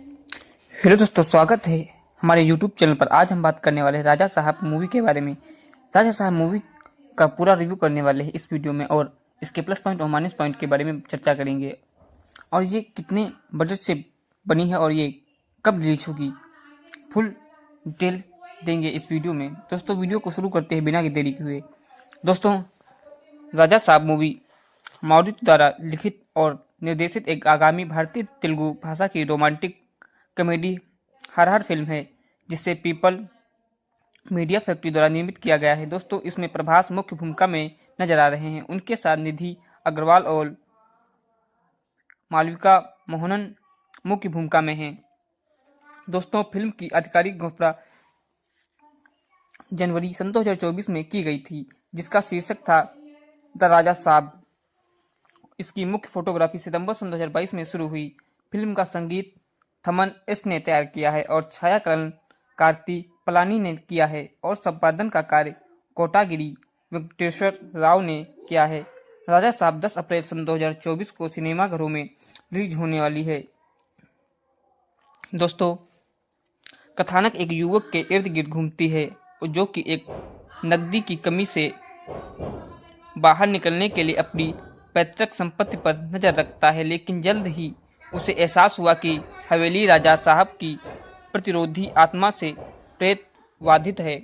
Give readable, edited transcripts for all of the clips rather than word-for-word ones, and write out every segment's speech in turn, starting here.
Hello दोस्तों, स्वागत है हमारे YouTube चैनल पर। आज हम बात करने वाले हैं राजा साहब मूवी के बारे में। राजा साहब मूवी का पूरा रिव्यू करने वाले हैं इस वीडियो में, और इसके प्लस पॉइंट और माइनस पॉइंट के बारे में चर्चा करेंगे, और ये कितने बजट से बनी है और ये कब रिलीज होगी, फुल डिटेल देंगे इस वीडियो में। दोस्तों, वीडियो को शुरू करते हैं बिना देरी के हुए। दोस्तों, राजा साहब मूवी मारुति द्वारा लिखित और निर्देशित एक आगामी भारतीय तेलुगु भाषा की रोमांटिक कॉमेडी हॉरर फिल्म है, जिसे पीपल मीडिया फैक्ट्री द्वारा निर्मित किया गया है। दोस्तों, इसमें प्रभास मुख्य भूमिका में नजर आ रहे हैं। उनके साथ निधि अग्रवाल और मालविका मोहनन मुख्य भूमिका में हैं। दोस्तों, फिल्म की आधिकारिक घोषणा जनवरी सन 2024 में की गई थी, जिसका शीर्षक था द राजा साहब। इसकी मुख्य फोटोग्राफी सितंबर सन 2022 में शुरू हुई। फिल्म का संगीत थमन एस ने तैयार किया है और छायाकरण कार्ति पलानी ने किया है, और संपादन का कार्य कोटागिरी वेंकटेश्वर राव ने किया है। राजा साहब 10 अप्रैल सन 2024 को सिनेमाघरों में रिलीज होने वाली है। दोस्तों, कथानक एक युवक के इर्द गिर्द घूमती है, जो कि एक नकदी की कमी से बाहर निकलने के लिए अपनी पैतृक संपत्ति पर नजर रखता है, लेकिन जल्द ही उसे एहसास हुआ कि हवेली राजा साहब की प्रतिरोधी आत्मा से प्रेत बाधित है।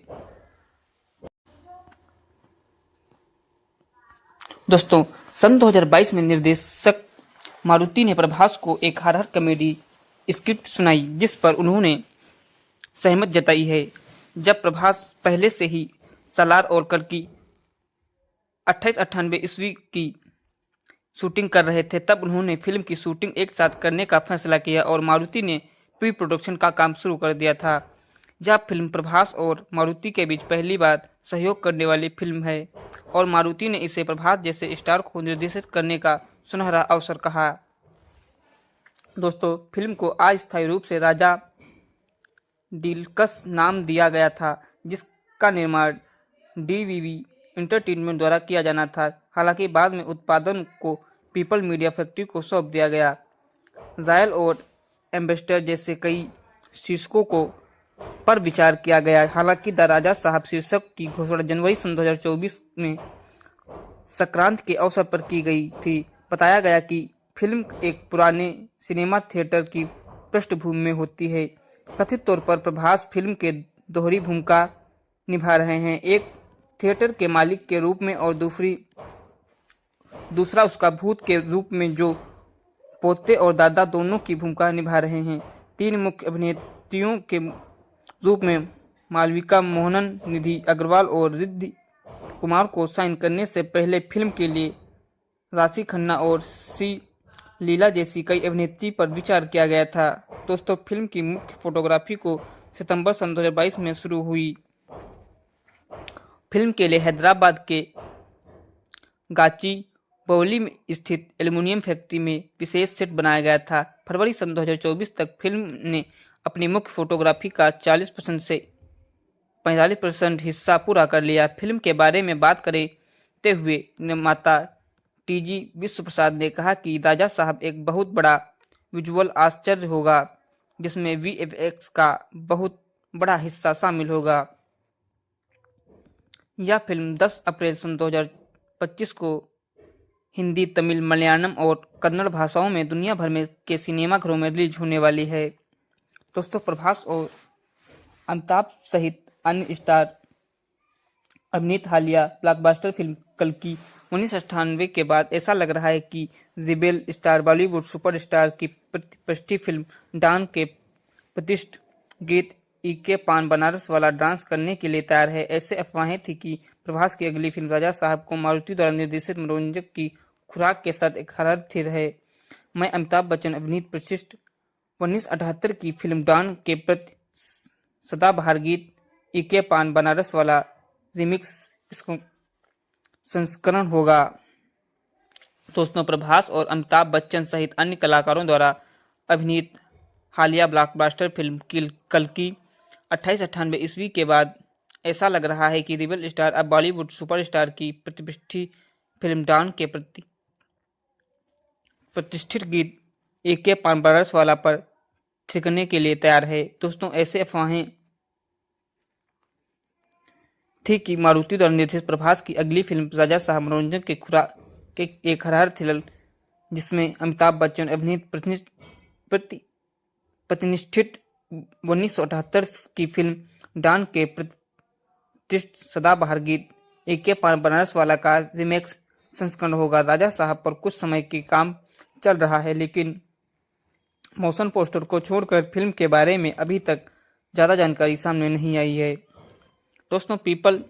दोस्तों, सन 2022 में निर्देशक मारुति ने प्रभास को एक हॉरर कॉमेडी स्क्रिप्ट सुनाई, जिस पर उन्होंने सहमत जताई है। जब प्रभास पहले से ही सालार और कल्कि 2898 ईस्वी की शूटिंग कर रहे थे, तब उन्होंने फिल्म की शूटिंग एक साथ करने का फैसला किया और मारुति ने प्री प्रोडक्शन का काम शुरू कर दिया था। यह फिल्म प्रभास और मारुति के बीच पहली बार सहयोग करने वाली फिल्म है, और मारुति ने इसे प्रभास जैसे स्टार को निर्देशित करने का सुनहरा अवसर कहा। दोस्तों, फिल्म को अस्थायी रूप से राजा डीलक्स नाम दिया गया था, जिसका निर्माण डीवीवी एंटरटेनमेंट द्वारा किया जाना था। हालांकि बाद में उत्पादन को पीपल मीडिया फैक्ट्री को सौंप दिया गया। जायल और एम्बेसडर जैसे कई शीर्षकों को पर विचार किया गया। हालांकि द राजा साहब शीर्षक की घोषणा जनवरी सन 2024 में संक्रांत के अवसर पर की गई थी। बताया गया कि फिल्म एक पुराने सिनेमा थिएटर की पृष्ठभूमि में होती है। कथित तौर पर प्रभास फिल्म के दोहरी भूमिका निभा रहे हैं, एक थिएटर के मालिक के रूप में और दूसरा उसका भूत के रूप में, जो पोते और दादा दोनों की भूमिका निभा रहे हैं। 3 मुख्य अभिनेत्रियों के रूप में मालविका मोहनन, निधि अग्रवाल और रिद्धि कुमार को साइन करने से पहले फिल्म के लिए राशि खन्ना और सी लीला जैसी कई अभिनेत्री पर विचार किया गया था। दोस्तों, फिल्म की मुख्य फोटोग्राफी को सितंबर सन 2022 में शुरू हुई। फिल्म के लिए हैदराबाद के गाचीबौली में स्थित एल्युमिनियम फैक्ट्री में विशेष सेट बनाया गया था। फरवरी सन 2024 तक फिल्म ने अपनी मुख्य फोटोग्राफी का 40% से 45% हिस्सा पूरा कर लिया। फिल्म के बारे में बात करते हुए निर्माता टीजी विश्व प्रसाद ने कहा कि राजा साहब एक बहुत बड़ा विजुअल आश्चर्य होगा, जिसमें वीएफएक्स का बहुत बड़ा हिस्सा शामिल होगा। यह फिल्म 10 अप्रैल सन 2025 को हिंदी, तमिल, मलयालम और कन्नड़ भाषाओं में दुनिया भर में के सिनेमाघरों में रिलीज होने वाली है। दोस्तों, प्रभास और अमिताभ सहित अन्य स्टार अभिनीत हालिया ब्लॉकबस्टर फिल्म कल्कि 1998 के बाद ऐसा लग रहा है कि रिबेल स्टार बॉलीवुड सुपरस्टार की प्रतिष्ठित फिल्म डॉन के प्रतिष्ठित गीत इके पान बनारस वाला डांस करने के लिए तैयार है। ऐसे अफवाहें थी कि प्रभास की अगली फिल्म राजा साहब को मारुति द्वारा निर्देशित मनोरंजक की खुराक के साथ एक हॉरर थ्रिलर है। मैं अमिताभ बच्चन अभिनीत प्रतिष्ठित 1978 की फिल्म डॉन के प्रति सदाबहार गीत इके पान बनारस वाला रिमिक्स संस्करण होगा। दोस्तों, प्रभास और अमिताभ बच्चन सहित अन्य कलाकारों द्वारा अभिनीत हालिया ब्लॉकबस्टर फिल्म कल्कि 2898 ईस्वी के बाद ऐसा लग रहा है कि रिबेल स्टार अब बॉलीवुड सुपरस्टार की प्रतिष्ठित फिल्म डॉन के प्रतिष्ठित गीत एके पान बनारस वाला पर थिरकने के लिए तैयार है। दोस्तों, ऐसे अफवाहें थी कि मारुति द्वारा निर्देशित प्रभास की अगली फिल्म राजा साहब मनोरंजन के खुराक के एक हरहर थ्रिलर, जिसमें अमिताभ बच्चन अभिनीत प्रतिष्ठित 1978 की फिल्म डॉन के प्रतिष्ठित सदाबहार गीत एके पार बनारस वाला का रीमेक संस्करण होगा। राजा साहब पर कुछ समय के काम चल रहा है, लेकिन मोशन पोस्टर को छोड़कर फिल्म के बारे में अभी तक ज़्यादा जानकारी सामने नहीं आई है। दोस्तों, पीपल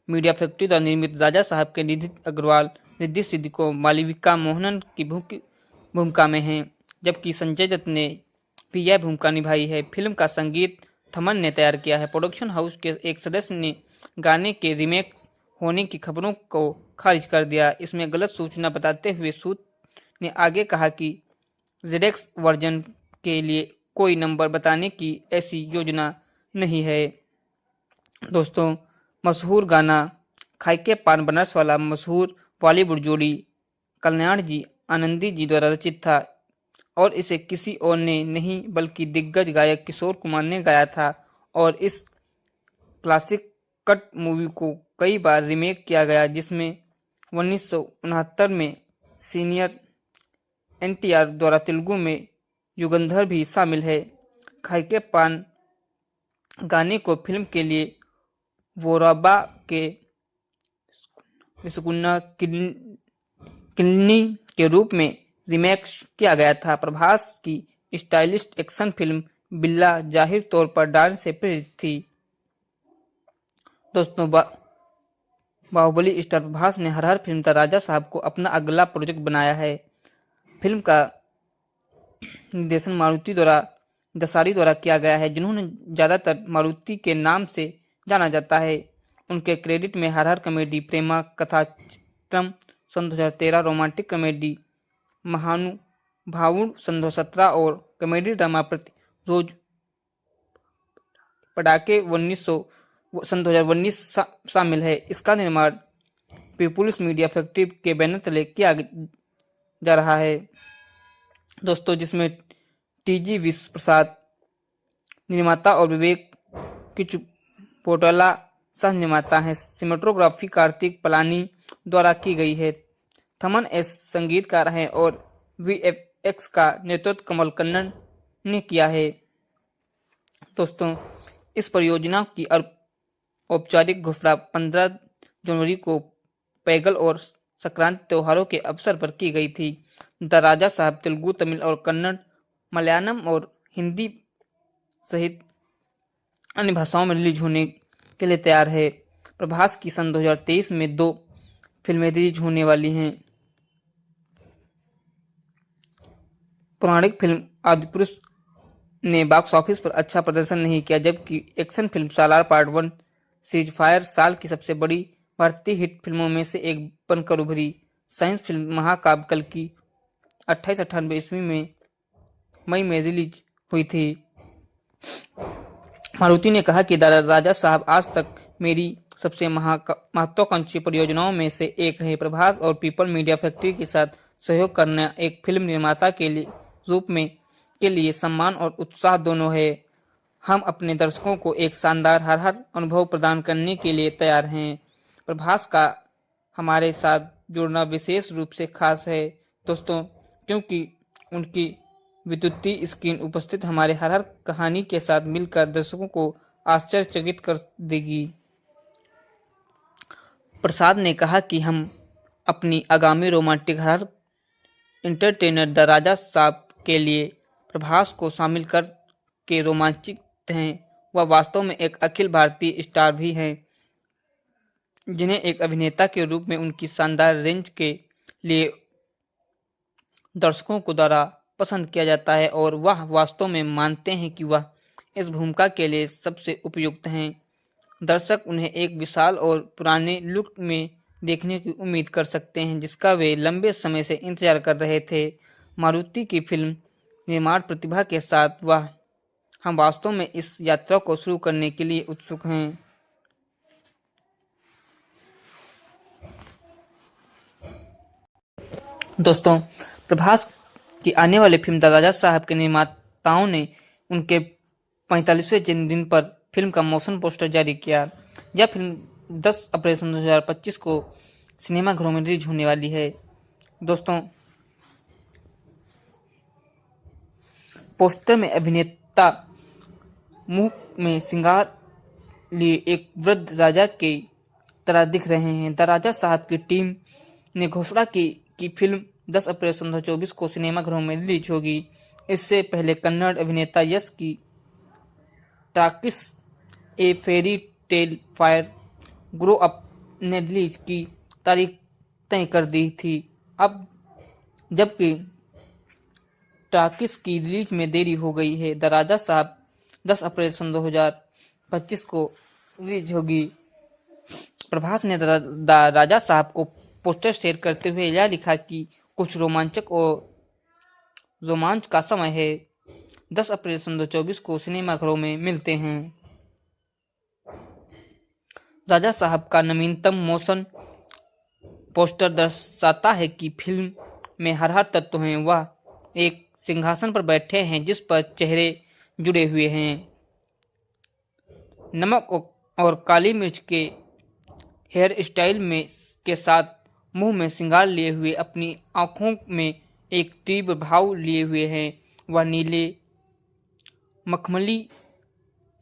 मीडिया फैक्ट्री द्वारा निर्मित राजा साहब के निधि अग्रवाल, रिद्धि सिद्धि, मालविका मोहनन की भूमिका में हैं, जबकि संजय दत्त ने भी यह भूमिका निभाई है। फिल्म का संगीत थमन ने तैयार किया है। प्रोडक्शन हाउस के एक सदस्य ने गाने के रीमेक होने की खबरों को खारिज कर दिया। इसमें गलत सूचना बताते हुए सूद ने आगे कहा कि जेडेक्स वर्जन के लिए कोई नंबर बताने की ऐसी योजना नहीं है। दोस्तों, मशहूर गाना खाइके पान बनारस वाला मशहूर बॉलीवुड जोड़ी कल्याण जी आनंदी जी द्वारा रचित था और इसे किसी और ने नहीं बल्कि दिग्गज गायक किशोर कुमार ने गाया था। और इस क्लासिक कट मूवी को कई बार रीमेक किया गया, जिसमें 1969 में सीनियर एनटीआर द्वारा तेलुगु में युगंधर भी शामिल है। खाइके पान गाने को फिल्म के लिए वोराबा के विस्कुन्ना किल्नी के रूप में रीमेक किया गया था। प्रभास की स्टाइलिश एक्शन फिल्म बिल्ला जाहिर तौर पर डांस से प्रेरित थी। दोस्तों, बाहुबली स्टार प्रभास ने हर फिल्म द राजा साहब को अपना अगला प्रोजेक्ट बनाया है। फिल्म का निर्देशन मारुति दसारी द्वारा किया गया है, जिन्होंने ज्यादातर मारुति के नाम से जाना जाता है। उनके क्रेडिट में हर कॉमेडी प्रेमा कथा चित्रम सन 2013, रोमांटिक कॉमेडी महानुभावुड सन 2017 और कॉमेडी ड्रामा रोज पटाके सन 2019 शामिल है। इसका निर्माण पीपुल्स मीडिया फैक्ट्री के बैनर तले किया जा रहा है। दोस्तों, जिसमें टीजी विश्व प्रसाद निर्माता और विवेक किचपोटला सह निर्माता हैं। सिनेमेटोग्राफी कार्तिक पलानी द्वारा की गई है। थमन एस संगीतकार हैं और वीएफएक्स का नेतृत्व कमल कन्नन ने किया है। दोस्तों, इस परियोजना की औपचारिक घोषणा 15 जनवरी को पैगल और संक्रांति त्योहारों के अवसर पर की गई थी। द राजा साहब तेलुगु, तमिल और कन्नड़, मलयालम और हिंदी सहित अन्य भाषाओं में रिलीज होने के लिए तैयार है। प्रभास की सन 2023 में 2 फिल्में रिलीज होने वाली हैं। पौराणिक फिल्म आदिपुरुष ने बॉक्स ऑफिस पर अच्छा प्रदर्शन नहीं किया, जबकि एक्शन फिल्म सालार पार्ट 1 सीज फायर साल की सबसे बड़ी भारतीय हिट फिल्मों में से एक बनकर उभरी। साइंस फिल्म महाकाव्य कल्कि 2898 ईस्वी में मई में रिलीज हुई थी। मारुति ने कहा कि दादा राजा साहब आज तक मेरी सबसे महत्वाकांक्षी परियोजनाओं में से एक है। प्रभास और पीपल मीडिया फैक्ट्री के साथ सहयोग करना एक फिल्म निर्माता के लिए सम्मान और उत्साह दोनों है। हम अपने दर्शकों को एक शानदार हर अनुभव प्रदान करने के लिए तैयार हैं। प्रभास का हमारे साथ जुड़ना विशेष रूप से खास है दोस्तों, क्योंकि उनकी विद्युतीय स्क्रीन उपस्थित हमारे हर कहानी के साथ मिलकर दर्शकों को आश्चर्यचकित कर देगी। प्रसाद ने कहा कि हम अपनी आगामी रोमांटिक हर एंटरटेनर द राजा साहब के लिए प्रभास को शामिल कर के रोमांचित हैं। वह वास्तव में एक अखिल भारतीय स्टार भी हैं, जिन्हें एक अभिनेता के रूप में उनकी शानदार रेंज के लिए दर्शकों को द्वारा पसंद किया जाता है और वह वास्तव में मानते हैं कि वह इस भूमिका के लिए सबसे उपयुक्त हैं। दर्शक उन्हें एक विशाल और पुराने लुक में देखने की उम्मीद कर सकते हैं, जिसका वे लंबे समय से इंतजार कर रहे थे। मारुति की फिल्म निर्माण प्रतिभा के साथ हम वास्तव में इस यात्रा को शुरू करने के लिए उत्सुक हैं। दोस्तों, प्रभास की आने वाली फिल्म द राजा साहब के निर्माताओं ने उनके 45वें जन्मदिन पर फिल्म का मोशन पोस्टर जारी किया। यह फिल्म 10 अप्रैल 2025 को सिनेमाघरों में रिलीज होने वाली है। दोस्तों, पोस्टर में अभिनेता मुंह में श्रृंगार लिए एक वृद्ध राजा की तरह दिख रहे हैं। द राजा साहब की टीम ने घोषणा की कि फिल्म 10 अप्रैल 2024 को सिनेमाघरों में रिलीज होगी। इससे पहले कन्नड़ अभिनेता यश की Toxic a fairy tale for grow up ने रिलीज की तारीख तय कर दी थी। अब जबकि टाकिस की रिलीज में देरी हो गई है। द राजा साहब 10 अप्रैल 2025 को रिलीज होगी। प्रभास ने द राजा साहब को पोस्टर शेयर करते हुए यह लिखा कि कुछ रोमांचक और रोमांच का समय है। 10 अप्रैल 2024 को सिनेमाघरों में मिलते हैं। राजा साहब का नवीनतम मोशन पोस्टर दर्शाता है कि फिल्म में हर तत्व हैं। वह एक सिंहासन पर बैठे हैं जिस पर चेहरे जुड़े हुए हैं। नमक और काली मिर्च के हेयर स्टाइल में के साथ मुंह में श्रृंगार लिए हुए, अपनी आंखों में एक तीव्र भाव लिए हुए हैं। वह नीले मखमली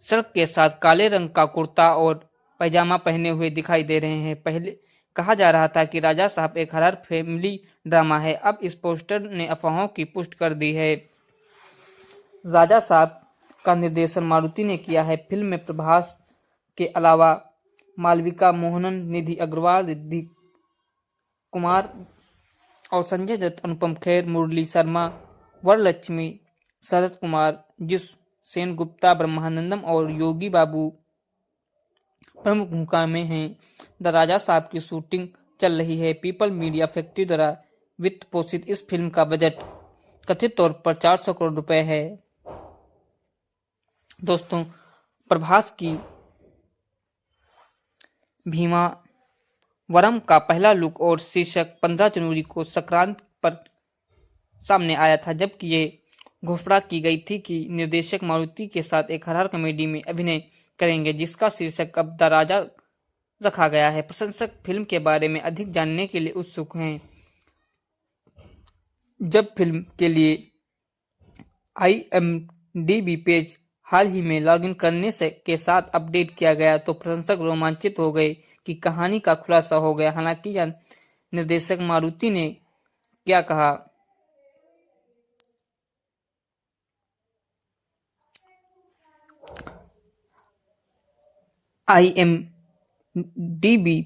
शर्ट के साथ काले रंग का कुर्ता और पैजामा पहने हुए दिखाई दे रहे हैं। पहले कहा जा रहा था कि राजा साहब एक हॉरर फैमिली ड्रामा है। अब इस पोस्टर ने अफवाहों की पुष्टि कर दी है। राजा साहब का निर्देशन मारुति ने किया है। फिल्म में प्रभास के अलावा मालविका मोहनन, निधि अग्रवाल, रिद्धि कुमार और संजय दत्त, अनुपम खेर, मुरली शर्मा, वरलक्ष्मी, शरद कुमार, जिस सेन गुप्ता, ब्रह्मानंदम और योगी बाबू प्रमुख भूमिका में हैं। द राजा साहब की शूटिंग चल रही है। पीपल मीडिया फैक्ट्री द्वारा वित्त पोषित इस फिल्म का बजट कथित तौर पर 400 करोड़ रुपए है। दोस्तों, प्रभास की भीमावरम का पहला लुक और शीर्षक 15 जनवरी को संक्रांति पर सामने आया था, जबकि ये घोषणा की गई थी कि निर्देशक मारुति के साथ एक हॉरर कॉमेडी में अभिनय करेंगे, जिसका शीर्षक अब द राजा रखा गया है। प्रशंसक फिल्म के बारे में अधिक जानने के लिए उत्सुक हैं। जब फिल्म के लिए IMDb पेज हाल ही में लॉगिन करने के साथ अपडेट किया गया तो प्रशंसक रोमांचित हो गए कि कहानी का खुलासा हो गया। हालांकि यह निर्देशक मारुति ने क्या कहा, IMDb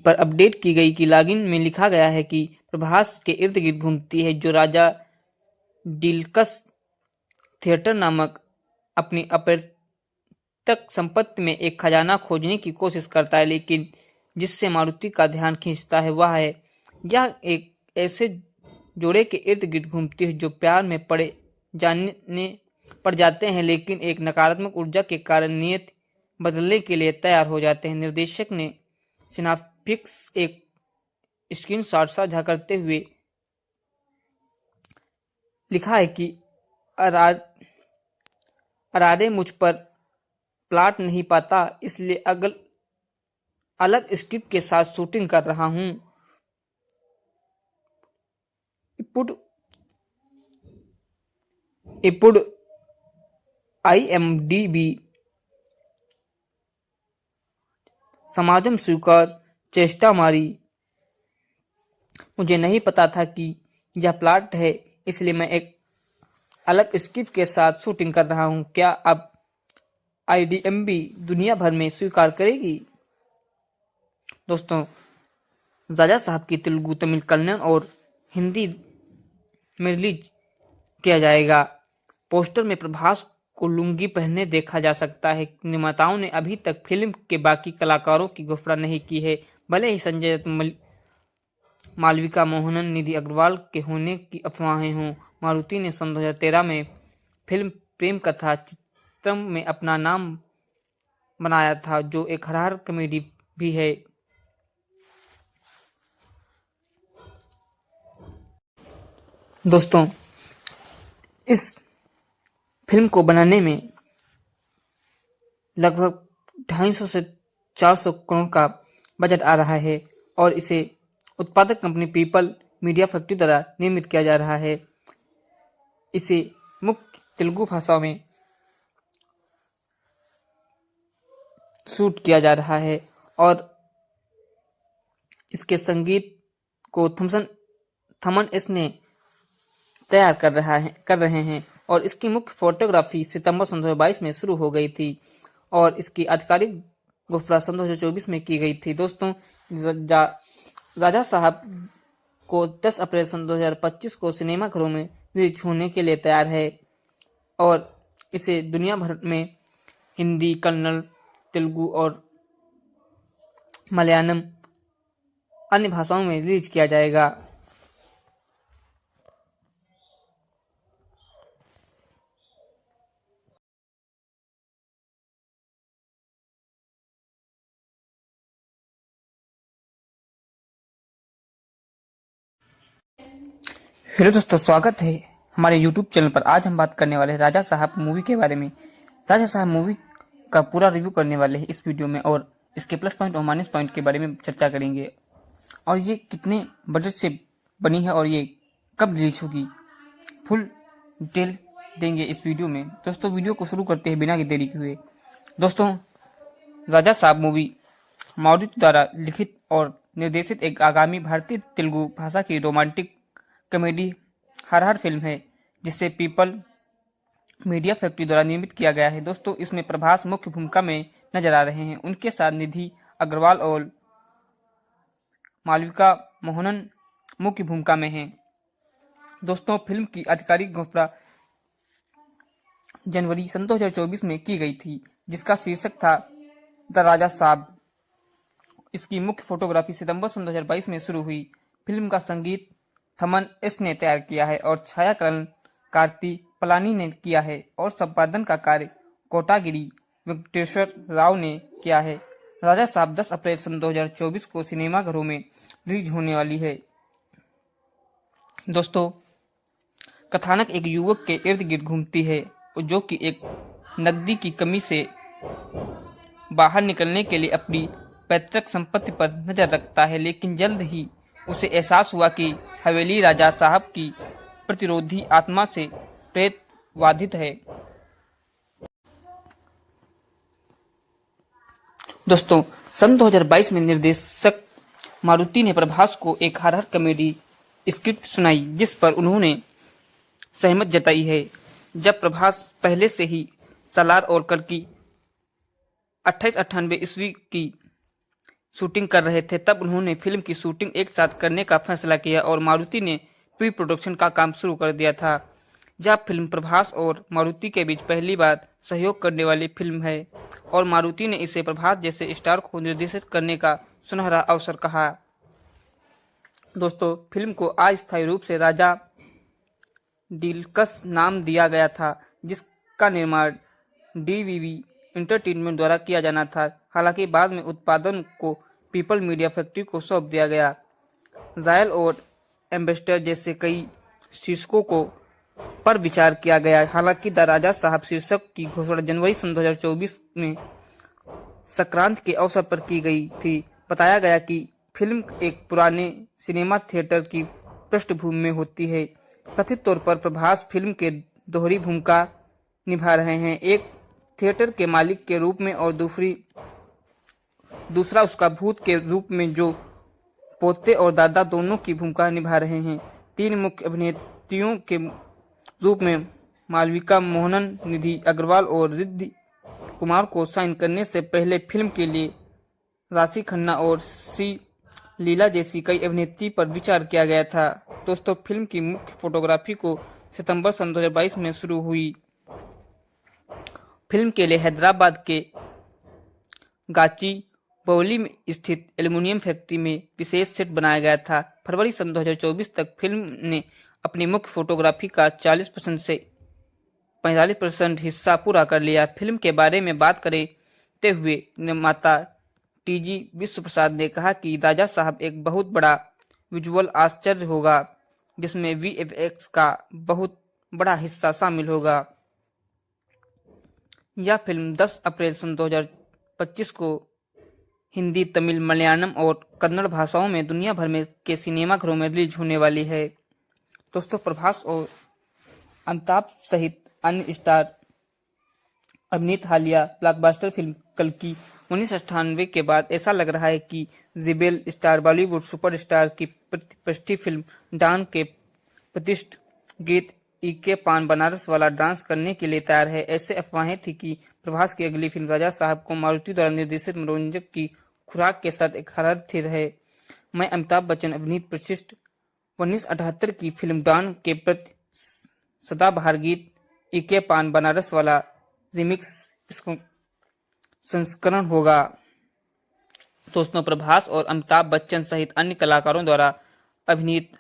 पर अपडेट की गई कि लॉगिन में लिखा गया है कि प्रभास के इर्द गिर्द घूमती है, जो राजा डिलक्स थिएटर नामक अपनी अपैतृक संपत्ति में एक खजाना खोजने की कोशिश करता है, लेकिन जिससे मारुति का ध्यान खींचता है वह है यह एक ऐसे जोड़े के इर्द गिर्द घूमती है जो प्यार में पड़ जाते हैं, लेकिन एक नकारात्मक ऊर्जा के कारण नियत बदलने के लिए तैयार हो जाते हैं। निर्देशक ने सिनाप्टिक्स एक स्क्रीनशॉट साझा करते हुए लिखा है कि अरारे मुझ पर प्लॉट नहीं पाता, इसलिए अलग स्क्रिप्ट के साथ शूटिंग कर रहा हूं। ఇప్పుడు IMDb समाजम स्वीकार चेष्टा मारी। मुझे नहीं पता था कि यह प्लॉट है, इसलिए मैं एक अलग स्क्रिप्ट के साथ शूटिंग कर रहा हूं। क्या अब IMDb दुनिया भर में स्वीकार करेगी? दोस्तों, राजा साहब की तेलुगु, तमिल, कन्नड़ और हिंदी में रिलीज किया जाएगा। पोस्टर में प्रभास को लुंगी पहने देखा जा सकता है। निर्माताओं ने अभी तक फिल्म के बाकी कलाकारों की घोषणा नहीं की है। भले ही संजय दत्त, मालविका मोहनन, निधि अग्रवाल के होने की अफवाहें हों, मारुति ने सन 2013 में फिल्म प्रेम कथा चित्रम में अपना नाम बनाया था, जो एक हॉरर कॉमेडी भी है। दोस्तों, इस फिल्म को बनाने में लगभग 250 से 400 करोड़ का बजट आ रहा है और इसे उत्पादक कंपनी पीपल मीडिया फैक्ट्री द्वारा निर्मित किया जा रहा है। इसे मुख्य तेलुगु भाषाओं में शूट किया जा रहा है और इसके संगीत को थमन एस ने तैयार कर रहे हैं और इसकी मुख्य फोटोग्राफी सितंबर 2022 में शुरू हो गई थी और इसकी आधिकारिक घोषणा 2024 में की गई थी। दोस्तों, राजा साहब को 10 अप्रैल 2025 को सिनेमाघरों में रिलीज होने के लिए तैयार है और इसे दुनिया भर में हिंदी, कन्नड़, तेलुगु और मलयालम अन्य भाषाओं में रिलीज किया जाएगा। हेलो दोस्तों, स्वागत है हमारे YouTube चैनल पर। आज हम बात करने वाले हैं राजा साहब मूवी के बारे में। राजा साहब मूवी का पूरा रिव्यू करने वाले हैं इस वीडियो में और इसके प्लस पॉइंट और माइनस पॉइंट के बारे में चर्चा करेंगे और ये कितने बजट से बनी है और ये कब रिलीज होगी, फुल डिटेल देंगे इस वीडियो में। दोस्तों, वीडियो को शुरू करते हैं बिना देरी के हुए। दोस्तों, राजा साहब मूवी मारुति द्वारा लिखित और निर्देशित एक आगामी भारतीय तेलुगु भाषा की रोमांटिक कॉमेडी हॉरर फिल्म है जिसे पीपल मीडिया फैक्ट्री द्वारा निर्मित किया गया है। दोस्तों, इसमें प्रभास मुख्य भूमिका में नजर आ रहे हैं। उनके साथ निधि अग्रवाल और मालविका मोहनन मुख्य भूमिका में हैं। दोस्तों, फिल्म की आधिकारिक घोषणा जनवरी 2024 में की गई थी जिसका शीर्षक था द राजा साहब। इसकी मुख्य फोटोग्राफी सितंबर 2022 में शुरू हुई। फिल्म का संगीत थमन एस ने तैयार किया है और छायाकरण कार्ति पलानी ने किया है और संपादन का कार्य कोटागिरी वेंकटेश्वर राव ने किया है। राजा साहब 10 अप्रैल 2024 को सिनेमाघरों में रिलीज होने वाली है। दोस्तों, कथानक एक युवक के इर्द गिर्द घूमती है जो कि एक नकदी की कमी से बाहर निकलने के लिए अपनी पैतृक संपत्ति पर नजर रखता है, लेकिन जल्द ही उसे एहसास हुआ कि हवेली राजा साहब की प्रतिरोधी आत्मा से प्रेत बाधित है। दोस्तों, सन 2022 में निर्देशक मारुति ने प्रभास को एक हॉरर कॉमेडी स्क्रिप्ट सुनाई जिस पर उन्होंने सहमत जताई है। जब प्रभास पहले से ही सालार और कल्कि 2898 ईस्वी की शूटिंग कर रहे थे, तब उन्होंने फिल्म की शूटिंग एक साथ करने का फैसला किया और मारुति ने प्री प्रोडक्शन का काम शुरू कर दिया था। जब फिल्म प्रभास और मारुति के बीच पहली बार सहयोग करने वाली फिल्म है और मारुति ने इसे प्रभास जैसे स्टार को निर्देशित करने का सुनहरा अवसर कहा। दोस्तों, फिल्म को अस्थायी रूप से राजा डीलक्स नाम दिया गया था जिसका निर्माण डीवीवी एंटरटेनमेंट द्वारा किया जाना था। हालांकि बाद में उत्पादन को पीपल मीडिया फैक्ट्री को सौंप दिया गया। जायल और एम्बेसडर जैसे कई शीर्षकों को पर विचार किया गया। हालांकि द राजा साहब शीर्षक की घोषणा जनवरी 2024 में संक्रांत के अवसर पर की गई थी। बताया गया कि फिल्म एक पुराने सिनेमा थिएटर की पृष्ठभूमि में होती है। कथित तौर पर प्रभास फिल्म के दोहरी भूमिका निभा रहे हैं, एक थिएटर के मालिक के रूप में और दूसरा उसका भूत के रूप में जो पोते और दादा दोनों की भूमिका निभा रहे हैं। 3 मुख्य अभिनेत्रियों के रूप में मालविका मोहनन, निधि अग्रवाल और रिद्धि कुमार को साइन करने से पहले फिल्म के लिए राशि खन्ना और सी लीला जैसी कई अभिनेत्री पर विचार किया गया था। दोस्तों, फिल्म की मुख्य फोटोग्राफी को सितंबर 2022 में शुरू हुई। फिल्म के लिए हैदराबाद के गाचीबौली में स्थित एल्युमिनियम फैक्ट्री में विशेष सेट बनाया गया था। फरवरी 2024 तक फिल्म ने अपनी मुख्य फोटोग्राफी का 40% से 45% हिस्सा पूरा कर लिया। फिल्म के बारे में बात करते हुए निर्माता टीजी विश्वप्रसाद ने कहा कि राजा साहब एक बहुत बड़ा विजुअल आश्चर्य होगा जिसमें वीएफएक्स का बहुत बड़ा हिस्सा शामिल होगा। यह फिल्म 10 अप्रैल सन 2025 को हिंदी, तमिल, मलयालम और कन्नड़ भाषाओं में दुनिया भर में के सिनेमाघरों में रिलीज होने वाली है। दोस्तों, प्रभास और अमिताभ सहित अन्य स्टार अभिनीत हालिया ब्लॉकबस्टर फिल्म कल्कि 1998 के बाद ऐसा लग रहा है कि रिबेल स्टार बॉलीवुड सुपरस्टार की प्रतिष्ठित फिल्म डॉन के प्रतिष्ठित गीत इके पान बनारस वाला डांस करने के लिए तैयार है। ऐसे अफवाहें थी कि प्रभास की अगली फिल्म राजा साहब को मारुति द्वारा निर्देशित मनोरंजक की खुराक के साथ एक हरर थ्रिल है। मैं अमिताभ बच्चन अभिनीत प्रतिष्ठित 1978 की फिल्म डॉन के प्रति सदाबहार गीत इके पान बनारस वाला रिमिक्स संस्करण होगा। दोस्तों, प्रभास और अमिताभ बच्चन सहित अन्य कलाकारों द्वारा अभिनीत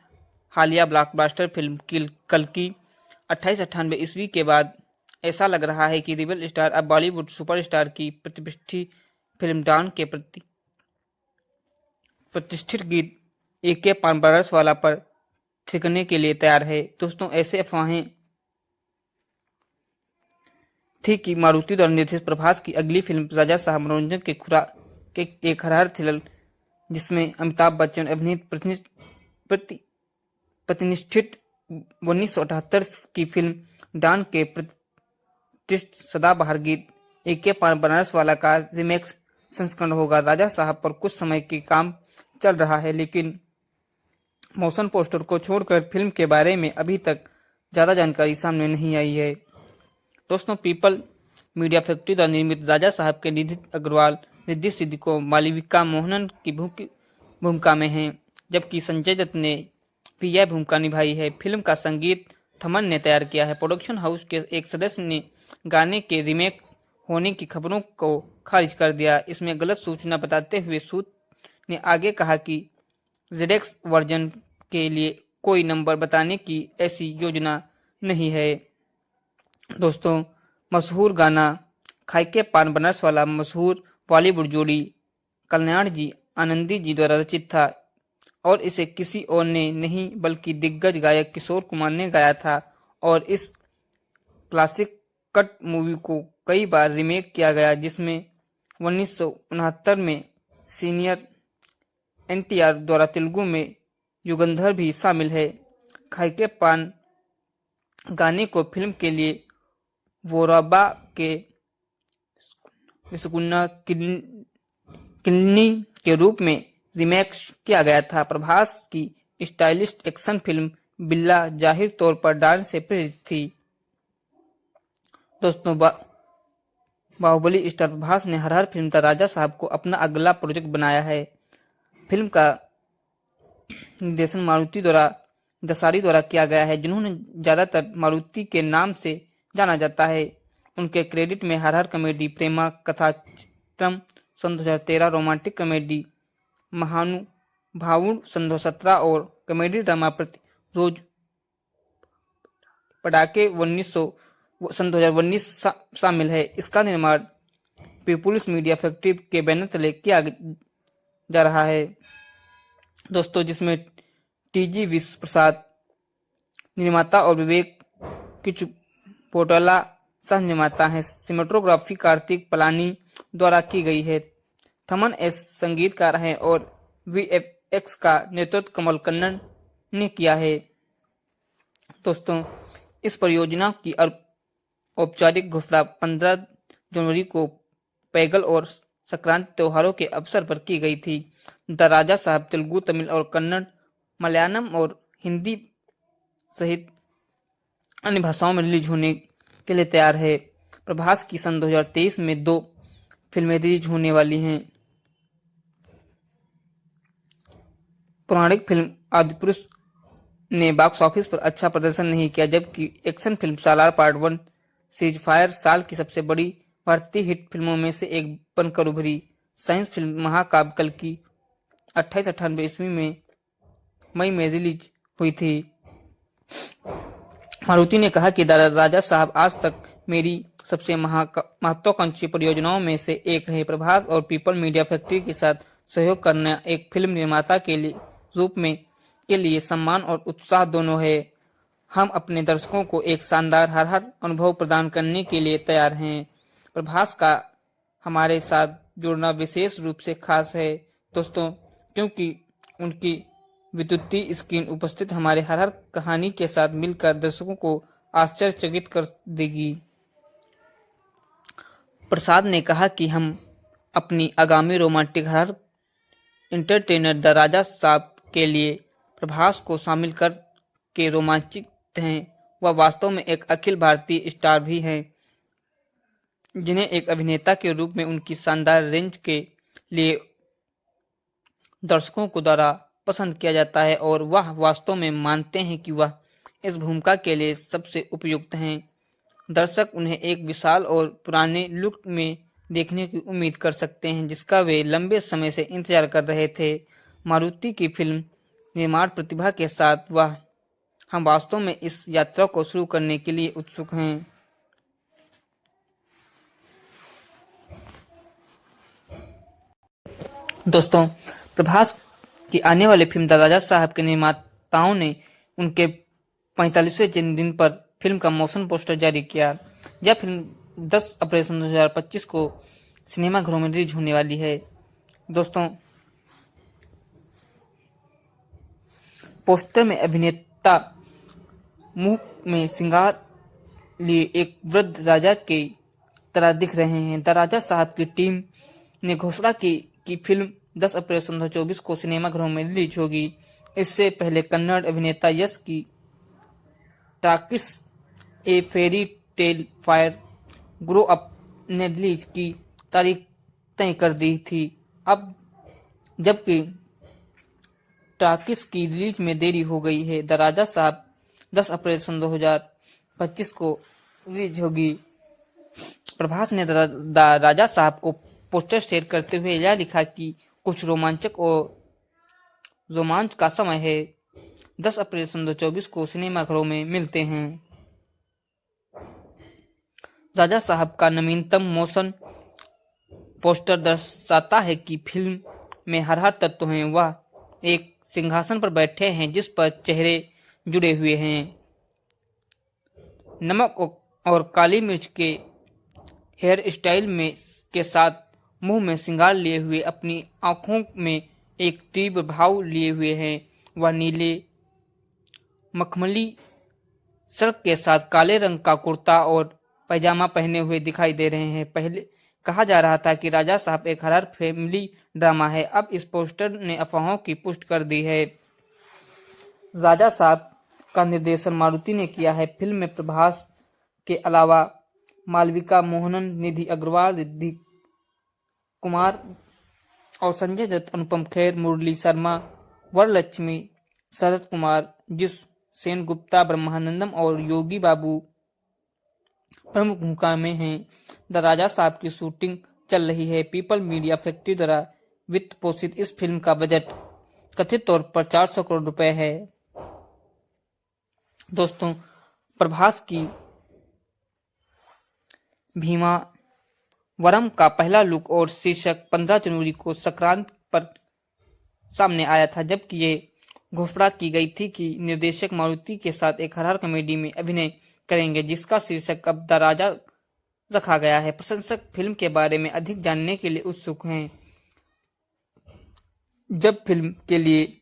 हालिया ब्लॉकबस्टर फिल्म कल्कि 2898 ईस्वी के बाद ऐसा लग रहा है कि रिबेल स्टार अब बॉलीवुड सुपरस्टार की प्रतिष्ठित फिल्म डॉन के प्रतिष्ठित गीत एके पान बनारस वाला पर थिरकने के लिए तैयार है। दोस्तों, ऐसे अफवाहें थी कि मारुति द्वारा निर्देशित प्रभास की अगली फिल्म राजा साहब मनोरंजन के खुराक के एक हरर थ्रिलर जिसमें अमिताभ बच्चन अभिनीत प्रतिष्ठित 1978 की फिल्म डॉन के प्रतिष्ठित सदाबहार गीत एके पान बनारस वाला का रीमेक्स संस्करण होगा। राजा साहब पर कुछ समय के काम चल रहा है, लेकिन मोशन पोस्टर को छोड़कर फिल्म के बारे में अभी तक ज्यादा जानकारी सामने नहीं आई है। दोस्तों, पीपल मीडिया फैक्ट्री द्वारा निर्मित राजा साहब के निधि अग्रवाल, रिद्धि सिद्धि को मालविका मोहनन की भूमिका में हैं, जबकि संजय दत्त ने भी यह भूमिका निभाई है। फिल्म का संगीत थमन ने तैयार किया है। प्रोडक्शन हाउस के एक सदस्य ने गाने के रीमेक होने की खबरों को खारिज कर दिया। इसमें गलत सूचना बताते हुए सूत्र ने आगे कहा कि जेडेक्स वर्जन के लिए कोई नंबर बताने की ऐसी योजना नहीं है। दोस्तों, मशहूर गाना खाइके पान बनारस वाला मशहूर बॉलीवुड जोड़ी कल्याण जी आनंदी जी द्वारा रचित था और इसे किसी और ने नहीं बल्कि दिग्गज गायक किशोर कुमार ने गाया था और इस क्लासिक कट मूवी को कई बार रीमेक किया गया, जिसमें 1969 में सीनियर एनटीआर द्वारा तेलुगु में युगंधर भी शामिल है। खाइके पान गाने को फिल्म के लिए वोराबा के विस्कुन्ना किन्नी के रूप में रीमेक किया गया था। प्रभास की स्टाइलिश एक्शन फिल्म बिल्ला जाहिर तौर पर डांस से प्रेरित थी। दोस्तों, बाहुबली स्टार प्रभास ने हर फिल्म द राजा साहब को अपना अगला प्रोजेक्ट बनाया है। फिल्म का निर्देशन मारुति दसारी द्वारा किया गया है, जिन्होंने ज्यादातर मारुति के नाम से जाना जाता है। उनके क्रेडिट में हर कॉमेडी प्रेमा कथा चित्रम सन 2013, रोमांटिक कॉमेडी महानुभावुड सन 2017 और कॉमेडी ड्रामा रोज पटाके सन 2019 शामिल है। इसका निर्माण पीपुल्स मीडिया फैक्ट्री के बैनर तले किया जा रहा है। दोस्तों, जिसमें टीजी विश्व प्रसाद निर्माता और विवेक किचुपोटला सह निर्माता है। सिनेमेटोग्राफी कार्तिक पलानी द्वारा की गई है। थमन एस संगीतकार हैं और वीएफएक्स का नेतृत्व कमल कन्नन ने किया है। दोस्तों, इस परियोजना की औपचारिक घोषणा 15 जनवरी को पैगल और संक्रांति त्योहारों के अवसर पर की गई थी। द राजा साहब तेलुगु, तमिल और कन्नड़, मलयालम और हिंदी सहित अन्य भाषाओं में रिलीज होने के लिए तैयार है। प्रभास की सन 2023 में 2 फिल्में रिलीज होने वाली हैं। पौराणिक फिल्म आदिपुरुष ने बॉक्स ऑफिस पर अच्छा प्रदर्शन नहीं किया, जबकि एक्शन फिल्म सालार पार्ट 1 सीरीज फायर साल की सबसे बड़ी भारतीय हिट फिल्मों में से एक बनकर उभरी। साइंस फिल्म महाकाव्य कल्कि 2898 ईस्वी में मई में रिलीज हुई थी। मारुति ने कहा कि राजा साहब आज तक मेरी सबसे महत्वाकांक्षी परियोजनाओं में से एक है। प्रभास और पीपल मीडिया फैक्ट्री के साथ सहयोग करना एक फिल्म निर्माता के लिए सम्मान और उत्साह दोनों है। हम अपने दर्शकों को एक शानदार हर अनुभव प्रदान करने के लिए तैयार हैं। प्रभास का हमारे साथ जुड़ना विशेष रूप से खास है दोस्तों, क्योंकि उनकी विद्युतीय स्क्रीन उपस्थित हमारे हर कहानी के साथ मिलकर दर्शकों को आश्चर्यचकित कर देगी। प्रसाद ने कहा कि हम अपनी आगामी रोमांटिक हॉरर एंटरटेनर द राजा साहब के लिए प्रभास को शामिल कर के रोमांचित हैं। वह वास्तव में एक अखिल भारतीय स्टार भी हैं, जिन्हें एक अभिनेता के रूप में उनकी शानदार रेंज के लिए दर्शकों को द्वारा पसंद किया जाता है और वह वास्तव में मानते हैं कि वह इस भूमिका के लिए सबसे उपयुक्त हैं। दर्शक उन्हें एक विशाल और पुराने लुक में देखने की उम्मीद कर सकते हैं, जिसका वे लंबे समय से इंतजार कर रहे थे। मारुति की फिल्म निर्माण प्रतिभा के साथ हम वास्तव में इस यात्रा को शुरू करने के लिए उत्सुक हैं। दोस्तों, प्रभास की आने वाली फिल्म द राजा साहब के निर्माताओं ने उनके 45वें जन्मदिन पर फिल्म का मोशन पोस्टर जारी किया। यह फिल्म 10 अप्रैल 2025 को सिनेमाघरों में रिलीज होने वाली है। दोस्तों, पोस्टर में अभिनेता मुंह में श्रृंगार लिए एक वृद्ध राजा के तरह दिख रहे हैं। द राजा साहब की टीम ने घोषणा की कि फिल्म 10 अप्रैल 2024 को सिनेमाघरों में रिलीज होगी। इससे पहले कन्नड़ अभिनेता यश की Toxic a fairy tale for grow up ने रिलीज की तारीख तय कर दी थी। अब जबकि टाकिस की रिलीज में देरी हो गई है, द राजा साहब 10 अप्रैल 2025 को रिलीज होगी। प्रभास ने द राजा साहब को पोस्टर शेयर करते हुए यह लिखा कि कुछ रोमांचक और रोमांच का समय है। 10 अप्रैल 2024 को सिनेमाघरों में मिलते हैं। राजा साहब का नवीनतम मोशन पोस्टर दर्शाता है कि फिल्म में हर तत्व हैं। वह एक सिंहासन पर बैठे हैं जिस पर चेहरे जुड़े हुए हैं। नमक और काली मिर्च के हेयर स्टाइल में के साथ मुंह में श्रृंगार लिए हुए, अपनी आंखों में एक तीव्र भाव लिए हुए हैं। वह नीले मखमली शर्ट के साथ काले रंग का कुर्ता और पैजामा पहने हुए दिखाई दे रहे हैं। पहले कहा जा रहा था कि राजा साहब एक हॉरर फैमिली ड्रामा है। अब इस पोस्टर ने अफवाहों की पुष्टि कर दी है। राजा साहब का निर्देशन मारुति ने किया है। फिल्म में प्रभास के अलावा मालविका मोहनन, निधि अग्रवाल, रिद्धि कुमार और संजय दत्त, अनुपम खेर, मुरली शर्मा, वरलक्ष्मी, शरद कुमार, जिस सेन गुप्ता, ब्रह्मानंदम और योगी बाबू प्रमुख भूमिका में हैं। द राजा साहब की शूटिंग चल रही है। पीपल मीडिया फैक्ट्री द्वारा वित्त पोषित इस फिल्म का बजट कथित तौर पर 400 करोड़ रुपए है। दोस्तों, प्रभास की भीमा वरम का पहला लुक और शीर्षक 15 जनवरी को संक्रांति पर सामने आया था, जबकि ये घोषणा की गई थी कि निर्देशक मारुति के साथ एक हॉरर कॉमेडी में अभिनय करेंगे, जिसका शीर्षक अब द राजा रखा गया है। प्रशंसक फिल्म के बारे में अधिक जानने के लिए उत्सुक हैं। जब फिल्म के लिए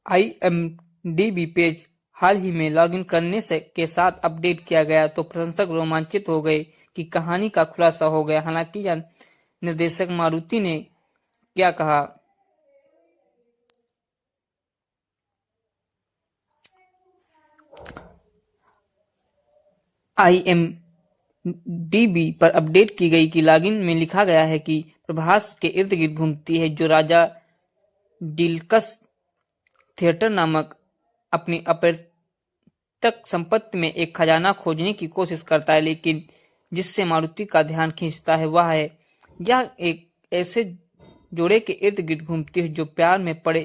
IMDb पेज हाल ही में लॉगिन करने के साथ अपडेट किया गया तो प्रशंसक रोमांचित हो गए कि कहानी का खुलासा हो गया। हालांकि यह निर्देशक मारुति ने क्या कहा, IMDb पर अपडेट की गई कि लॉगिन में लिखा गया है कि प्रभास के इर्द गिर्द घूमती है, जो राजा डिलक्स थिएटर नामक अपनी अपैतृक संपत्ति में एक खजाना खोजने की कोशिश करता है, लेकिन जिससे मारुति का ध्यान खींचता है वह है यह एक ऐसे जोड़े के इर्द गिर्द घूमती है जो प्यार में पड़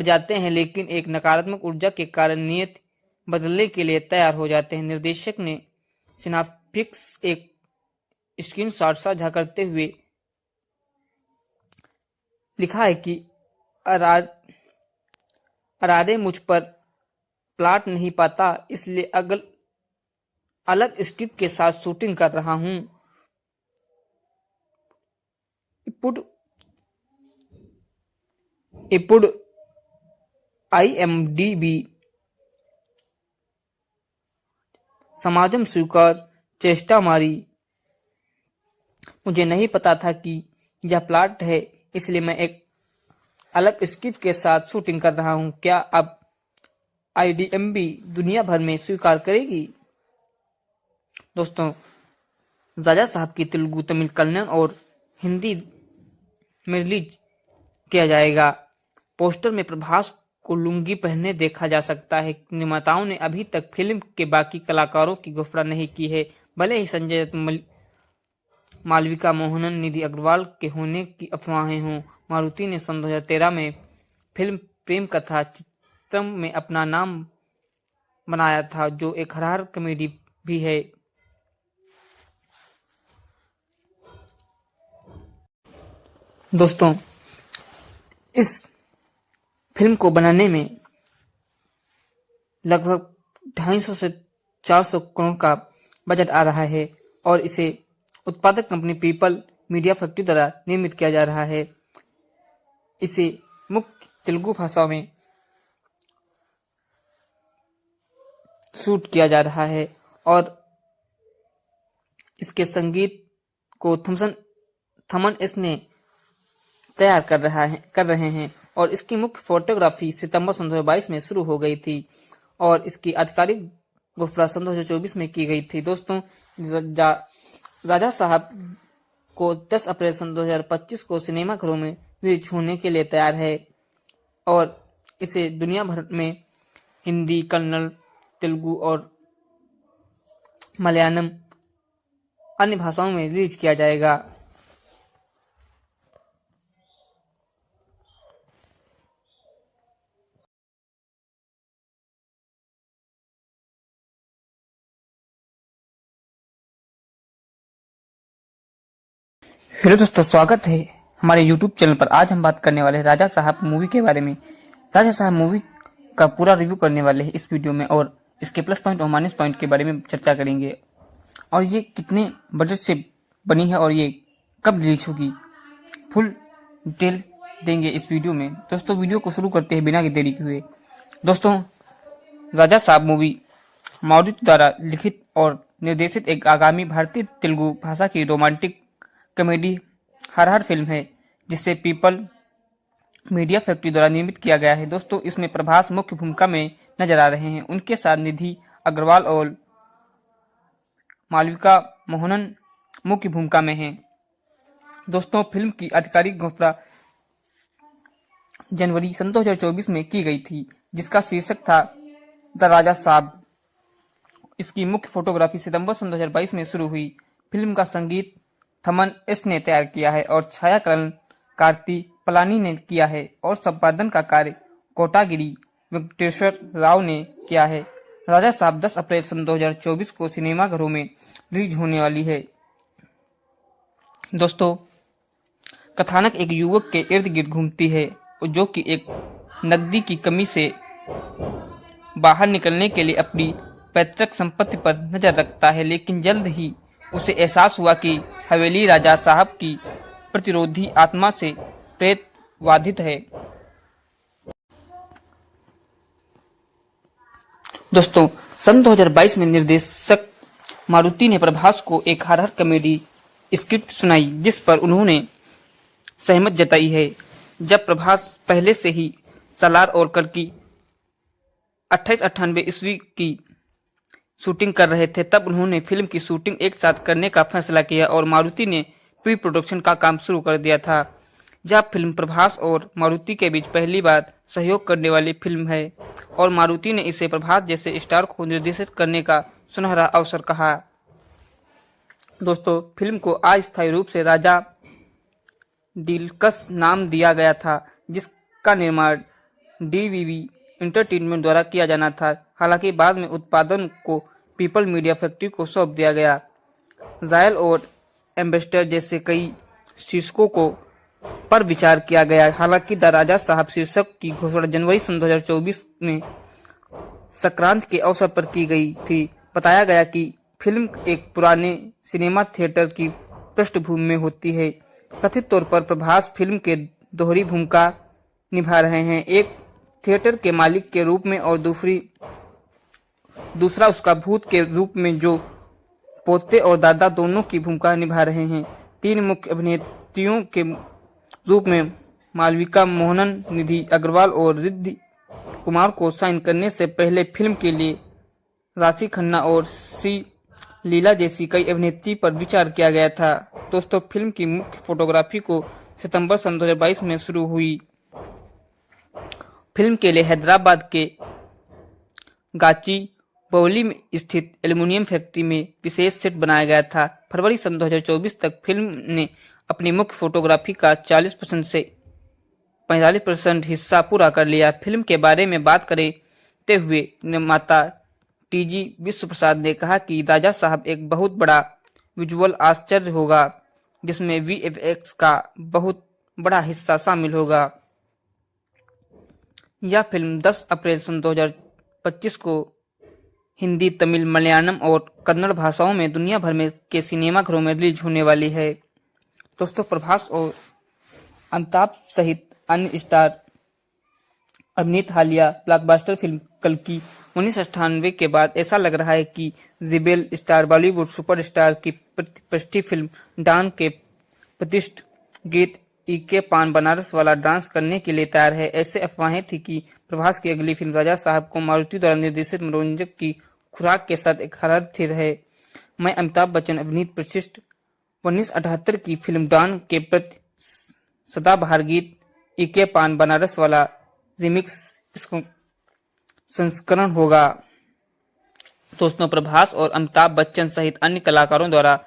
जाते हैं, लेकिन एक नकारात्मक ऊर्जा के कारण नियत बदलने के लिए तैयार हो जाते हैं। निर्देशक ने सिनाप्टिक्स एक स्क्रीनशॉट साझा करते हुए लिखा है कि अरारे मुझ पर प्लाट नहीं पाता, इसलिए अलग स्क्रिप्ट के साथ शूटिंग कर रहा हूं। ఇప్పుడు IMDb समाजम स्वीकार चेष्टा मारी। मुझे नहीं पता था कि यह प्लॉट है, इसलिए मैं एक अलग स्क्रिप्ट के साथ शूटिंग कर रहा हूं। क्या अब IMDb दुनिया भर में स्वीकार करेगी? दोस्तों, राजा साहब की तेलुगु, तमिल, कन्नड़ और हिंदी में रिलीज किया जाएगा। पोस्टर में प्रभास को लुंगी पहने देखा जा सकता है। निर्माताओं ने अभी तक फिल्म के बाकी कलाकारों की घोषणा नहीं की है। भले ही संजय दत्त, मालविका मोहनन, निधि अग्रवाल के होने की अफवाहें हों, मारुति ने सन 2013 में फिल्म प्रेम कथा चित्रम में अपना नाम बनाया था, जो एक हॉरर कॉमेडी भी है। दोस्तों, इस फिल्म को बनाने में लगभग 250 से 400 करोड़ का बजट आ रहा है और इसे उत्पादक कंपनी पीपल मीडिया फैक्ट्री द्वारा निर्मित किया जा रहा है। इसे मुख्य तेलुगु भाषा में शूट किया जा रहा है और इसके संगीत को थमन एस ने तैयार कर रहे हैं और इसकी मुख्य फोटोग्राफी सितंबर 2022 में शुरू हो गई थी और इसकी आधिकारिक घोषणा 2024 में की गई थी। दोस्तों, राजा साहब को 10 अप्रैल 2025 को सिनेमाघरों में रिलीज होने के लिए तैयार है और इसे दुनिया भर में हिंदी, कन्नड़, तेलुगु और मलयालम अन्य भाषाओं में रिलीज किया जाएगा। हेलो दोस्तों, स्वागत है हमारे YouTube चैनल पर। आज हम बात करने वाले हैं राजा साहब मूवी के बारे में। राजा साहब मूवी का पूरा रिव्यू करने वाले हैं इस वीडियो में और इसके प्लस पॉइंट और माइनस पॉइंट के बारे में चर्चा करेंगे और ये कितने बजट से बनी है और ये कब रिलीज होगी, फुल डिटेल देंगे इस वीडियो में। दोस्तों, वीडियो को शुरू करते हैं बिना देरी के हुए। दोस्तों, राजा साहब मूवी मारुति द्वारा लिखित और निर्देशित एक आगामी भारतीय तेलुगु भाषा की रोमांटिक कॉमेडी हॉरर फिल्म है जिसे पीपल मीडिया फैक्ट्री द्वारा निर्मित किया गया है। दोस्तों, इसमें प्रभास मुख्य भूमिका में नजर आ रहे हैं। उनके साथ निधि अग्रवाल और मालविका मोहनन मुख्य भूमिका में हैं। दोस्तों, फिल्म की आधिकारिक घोषणा जनवरी 2024 में की गई थी जिसका शीर्षक था द राजा साहब। इसकी मुख्य फोटोग्राफी सितंबर 2022 में शुरू हुई। फिल्म का संगीत थमन एस ने तैयार किया है और छायाकरण कार्ति पलानी ने किया है और संपादन का कार्य कोटागिरी वेंकटेश्वर राव ने किया है। राजा साहब 10 अप्रैल 2024 को सिनेमाघरों में रिलीज होने वाली है। दोस्तों, कथानक एक युवक के इर्द गिर्द घूमती है जो कि एक नकदी की कमी से बाहर निकलने के लिए अपनी पैतृक संपत्ति पर नजर रखता है, लेकिन जल्द ही उसे एहसास हुआ कि हवेली राजा साहब की प्रतिरोधी आत्मा से प्रेत बाधित है। दोस्तों, सन 2022 में निर्देशक मारुति ने प्रभास को एक हॉरर कॉमेडी स्क्रिप्ट सुनाई जिस पर उन्होंने सहमत जताई है। जब प्रभास पहले से ही सालार और कल्कि 2898 ईस्वी की शूटिंग कर रहे थे, तब उन्होंने फिल्म की शूटिंग एक साथ करने का फैसला किया और मारुति ने प्री प्रोडक्शन का काम शुरू कर दिया था। यह फिल्म प्रभास और मारुति के बीच पहली बार सहयोग करने वाली फिल्म है और मारुति ने इसे प्रभास जैसे स्टार को निर्देशित करने का सुनहरा अवसर कहा। दोस्तों, फिल्म को अस्थायी रूप से राजा डीलक्स नाम दिया गया था जिसका निर्माण DVV एंटरटेनमेंट द्वारा किया जाना था। हालांकि बाद में उत्पादन को पीपल मीडिया फैक्ट्री को सौंप दिया गया। रॉयल और एम्बेसडर जैसे कई शीर्षकों को पर विचार किया गया। हालांकि द राजा साहब शीर्षक की घोषणा जनवरी 2024 में संक्रांत के अवसर पर की गई थी। बताया गया कि फिल्म एक पुराने सिनेमा थिएटर की पृष्ठभूमि में होती है। कथित तौर पर प्रभास फिल्म के दोहरी भूमिका निभा रहे हैं, एक थिएटर के मालिक के रूप में और दूसरा उसका भूत के रूप में, जो पोते और दादा दोनों की भूमिका निभा रहे हैं। तीन मुख्य अभिनेत्रियों के रूप में मालविका मोहनन, निधि अग्रवाल और रिद्धि कुमार को साइन करने से पहले फिल्म के लिए राशि खन्ना और सी लीला जैसी कई अभिनेत्री पर विचार किया गया था। दोस्तों, फिल्म की मुख्य फोटोग्राफी को सितंबर सन 2022 में शुरू हुई। फिल्म के लिए हैदराबाद के गाचीबौली में स्थित एल्युमिनियम फैक्ट्री में विशेष सेट बनाया गया था। फरवरी सन 2024 तक फिल्म ने अपनी मुख्य फोटोग्राफी का 40% से 45% हिस्सा पूरा कर लिया। फिल्म के बारे में बात करते हुए निर्माता टीजी विश्व प्रसाद ने कहा कि राजा साहब एक बहुत बड़ा विजुअल आश्चर्य होगा, जिसमें वीएफएक्स का बहुत बड़ा हिस्सा शामिल होगा। यह फिल्म 10 अप्रैल सन 2025 को हिंदी, तमिल, मलयालम और कन्नड़ भाषाओं में दुनिया भर में के सिनेमाघरों में रिलीज होने वाली है। दोस्तों, प्रभास और अमिताभ सहित अन्य स्टार अभिनीत हालिया ब्लॉकबस्टर फिल्म कल्कि 1998 के बाद ऐसा लग रहा है कि रिबेल स्टार बॉलीवुड सुपरस्टार की प्रतिष्ठित फिल्म डॉन के प्रतिष्ठित गीत इके पान बनारस वाला डांस करने के लिए तैयार है। ऐसे अफवाहें थी कि प्रभास की अगली फिल्म राजा साहब को मारुति द्वारा निर्देशित मनोरंजक की खुराक के साथ एक हरर थ्रिलर है। मैं अमिताभ बच्चन अभिनीत प्रतिष्ठित 1978 की फिल्म डॉन के प्रति सदाबहार गीत इके पान बनारस वाला रिमिक्स संस्करण होगा। दोस्तों, प्रभास और अमिताभ बच्चन सहित अन्य कलाकारों द्वारा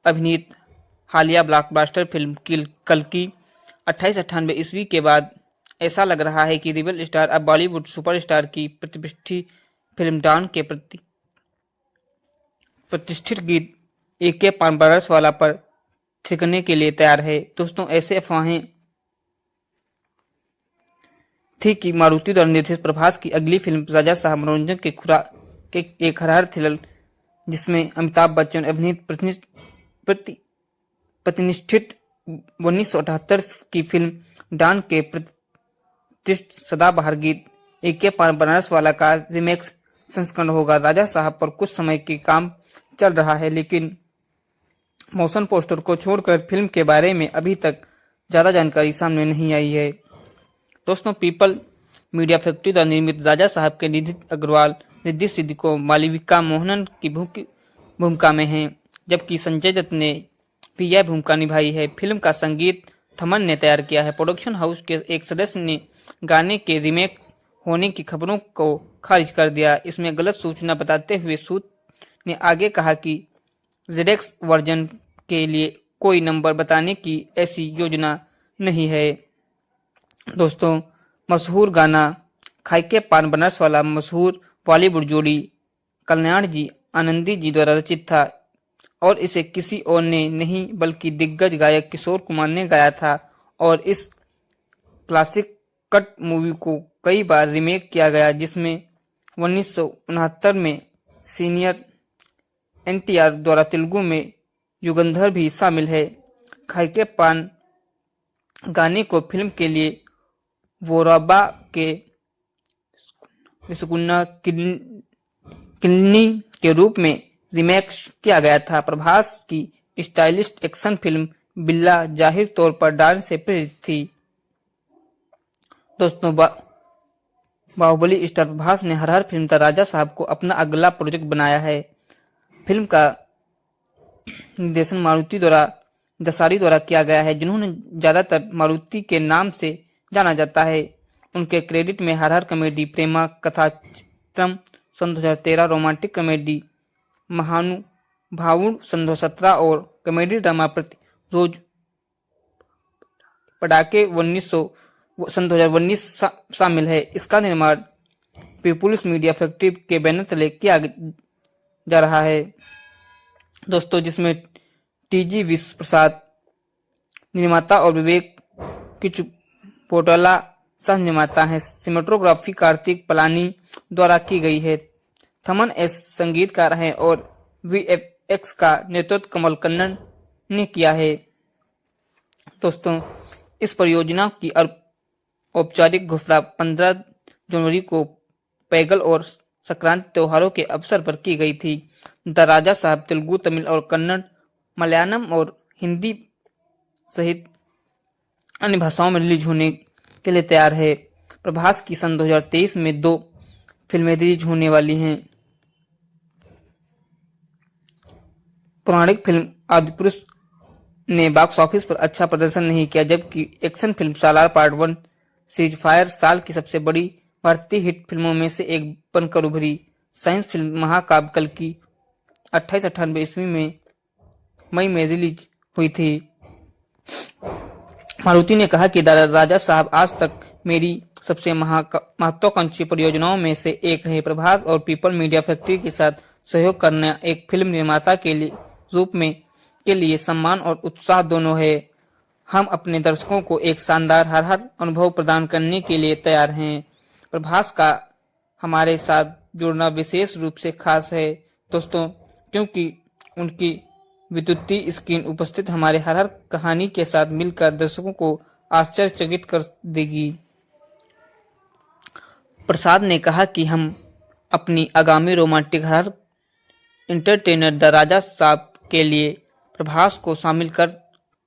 अभिनीत हालिया ब्लॉकबस्टर फिल्म कल्कि 2898 ईस्वी के बाद ऐसा लग रहा है कि रिबेल स्टार अब बॉलीवुड सुपरस्टार की प्रतिष्ठित फिल्म डॉन के प्रतिष्ठित गीत एके पान बनारस वाला पर थिरकने के लिए तैयार है। दोस्तों, ऐसे अफवाहें थी कि मारुति द्वारा निर्देशित प्रभास की अगली फिल्म राजा साहब मनोरंजन के खुराक के एक हरर थ्रिलर, जिसमें अमिताभ बच्चन अभिनीत प्रतिष्ठित 1978 की फिल्म डॉन के प्रतिष्ठित सदाबहार गीत एके पान बनारस वाला का रीमेक संस्करण होगा। राजा साहब पर कुछ समय के काम चल रहा है, लेकिन मोशन पोस्टर को छोड़कर फिल्म के बारे में अभी तक ज्यादा जानकारी सामने नहीं आई है। दोस्तों, पीपल मीडिया फैक्ट्री द्वारा निर्मित राजा साहब के निधि अग्रवाल, रिद्धि सिद्धि को मालविका मोहनन की भूमिका में हैं, जबकि संजय दत्त ने भी यह भूमिका निभाई है। फिल्म का संगीत थमन ने तैयार किया है। प्रोडक्शन हाउस के एक सदस्य ने गाने के रीमेक होने की खबरों को खारिज कर दिया। इसमें गलत सूचना बताते हुए सूत्र ने आगे कहा कि जेडेक्स वर्जन के लिए कोई नंबर बताने की ऐसी योजना नहीं है। दोस्तों, मशहूर गाना खाइके पान बनारस वाला मशहूर बॉलीवुड जोड़ी कल्याण जी आनंदी जी द्वारा रचित था और इसे किसी और ने नहीं बल्कि दिग्गज गायक किशोर कुमार ने गाया था। और इस क्लासिक कट मूवी को कई बार रीमेक किया गया, जिसमें 1969 में सीनियर एनटीआर द्वारा तेलुगु में युगंधर भी शामिल है। खाइके पान गाने को फिल्म के लिए वोराबा के विस्कुन्ना किल्नी के रूप में रीमेक किया गया था। प्रभास की स्टाइलिश एक्शन फिल्म बिल्ला जाहिर तौर पर डांस से प्रेरित थी। दोस्तों, बाहुबली स्टार प्रभास ने हर फिल्म का राजा साहब को अपना अगला प्रोजेक्ट बनाया है। फिल्म का निर्देशन मारुति दसारी द्वारा किया गया है, जिन्होंने ज्यादातर मारुति के नाम से जाना जाता है। उनके क्रेडिट में हर कॉमेडी प्रेमा कथा चित्रम सन 2013, रोमांटिक कॉमेडी महानुभावुड सन 2017 और कॉमेडी ड्रामा रोज पटाके सन 2019 शामिल है। इसका निर्माण पीपुल्स मीडिया फैक्ट्री के बैनर तले किया जा रहा है। दोस्तों, जिसमें टीजी विश्व प्रसाद निर्माता और विवेक किचपोटला सह निर्माता है। सिनेमेटोग्राफी कार्तिक पलानी द्वारा की गई है। थमन एस संगीतकार हैं और VFX का नेतृत्व कमल कन्नड़ ने किया है। दोस्तों, इस परियोजना की औपचारिक घोषणा 15 जनवरी को पैगल और संक्रांति त्योहारों के अवसर पर की गई थी। द राजा साहब तेलुगु, तमिल और कन्नड़, मलयालम और हिंदी सहित अन्य भाषाओं में रिलीज होने के लिए तैयार है। प्रभास की सन 2023 में 2 फिल्में रिलीज होने वाली हैं। पौराणिक फिल्म आदिपुरुष ने बॉक्स ऑफिस पर अच्छा प्रदर्शन नहीं किया, जबकि एक्शन फिल्म सालार पार्ट 1 सीरीज फायर साल की सबसे बड़ी भारतीय हिट फिल्मों में से एक बनकर उभरी। साइंस फिल्म महाकाव्य कल्कि 2898 ईस्वी में मई में रिलीज हुई थी। मारुति ने कहा कि राजा साहब आज तक मेरी सबसे महत्वाकांक्षी परियोजनाओं में से एक है। प्रभास और पीपल मीडिया फैक्ट्री के साथ सहयोग करना एक फिल्म निर्माता के लिए सम्मान और उत्साह दोनों है। हम अपने दर्शकों को एक शानदार हर अनुभव प्रदान करने के लिए तैयार हैं। प्रभास का हमारे साथ जुड़ना विशेष रूप से खास है दोस्तों, क्योंकि उनकी विद्युतीय स्क्रीन उपस्थित हमारे हर कहानी के साथ मिलकर दर्शकों को आश्चर्यचकित कर देगी। प्रसाद ने कहा कि हम अपनी आगामी रोमांटिक हर इंटरटेनर द राजा साहब के लिए प्रभास को शामिल कर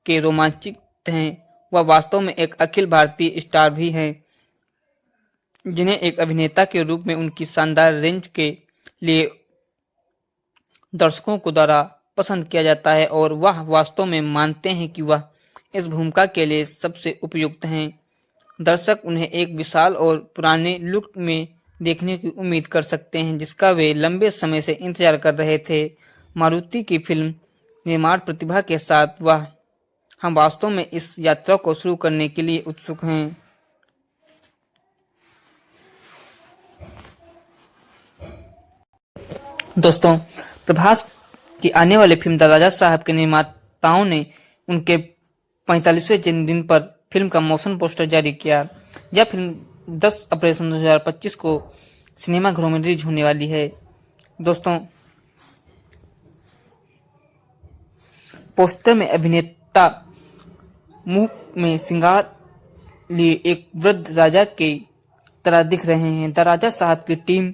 के रोमांचित हैं। वह वास्तव में एक अखिल भारतीय स्टार भी हैं, जिन्हें एक अभिनेता के रूप में उनकी शानदार रेंज के लिए दर्शकों को द्वारा पसंद किया जाता है और वह वास्तव में मानते हैं कि वह इस भूमिका के लिए सबसे उपयुक्त हैं। दर्शक उन्हें एक विशाल और पुराने लुक में देखने की उम्मीद कर सकते हैं, जिसका वे लंबे समय से इंतजार कर रहे थे। मारुति की फिल्म निर्माण प्रतिभा के साथ हम वास्तव में इस यात्रा को शुरू करने के लिए उत्सुक हैं। दोस्तों, प्रभास की आने वाली फिल्म द राजा साहब के निर्माताओं ने उनके 45वें जन्मदिन पर फिल्म का मोशन पोस्टर जारी किया। यह फिल्म 10 अप्रैल 2025 को सिनेमाघरों में रिलीज होने वाली है। दोस्तों, पोस्टर में अभिनेता मुंह में श्रृंगार लिए एक वृद्ध राजा के तरह दिख रहे हैं। द राजा साहब की टीम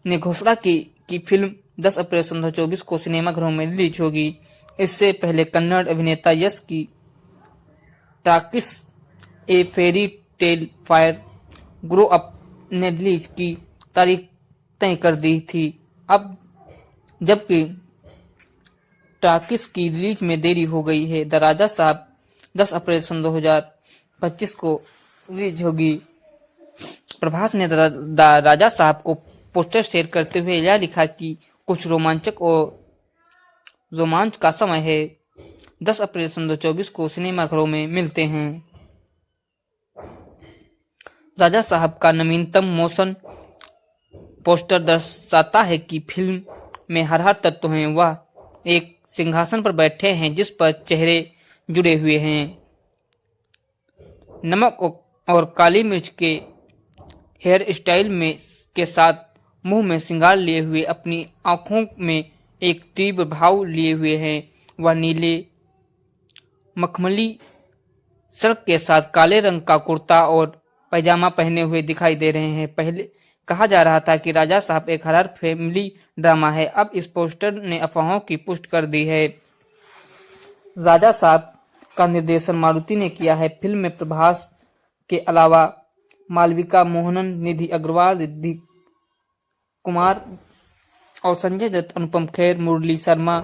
ने घोषणा की कि फिल्म 10 अप्रैल 2024 को सिनेमाघरों में रिलीज होगी। इससे पहले कन्नड़ अभिनेता यश की Toxic a fairy tale for grow up ने रिलीज की तारीख तय कर दी थी। अब जबकि टाकिस की रिलीज में देरी हो गई है, द राजा साहब 10 अप्रैल 2025 को रिलीज होगी। प्रभास ने द राजा साहब को पोस्टर शेयर करते हुए यह लिखा कि कुछ रोमांचक और रोमांच का समय है। 10 अप्रैल 2024 को सिनेमाघरों में मिलते हैं। राजा साहब का नवीनतम मोशन पोस्टर दर्शाता है कि फिल्म में हर तत्व हैं। वह एक सिंहासन पर बैठे हैं जिस पर चेहरे जुड़े हुए हैं। नमक और काली मिर्च के हेयर स्टाइल में के साथ मुंह में श्रृंगार लिए हुए, अपनी आंखों में एक तीव्र भाव लिए हुए हैं। वह नीले मखमली शर्ट के साथ काले रंग का कुर्ता और पैजामा पहने हुए दिखाई दे रहे हैं। पहले कहा जा रहा था कि राजा साहब एक हॉरर फैमिली ड्रामा है। अब इस पोस्टर ने अफवाहों की पुष्टि कर दी है। राजा साहब का निर्देशन मारुति ने किया है। फिल्म में प्रभास के अलावा मालविका मोहनन, निधि अग्रवाल, रिद्धि कुमार और संजय दत्त, अनुपम खेर, मुरली शर्मा,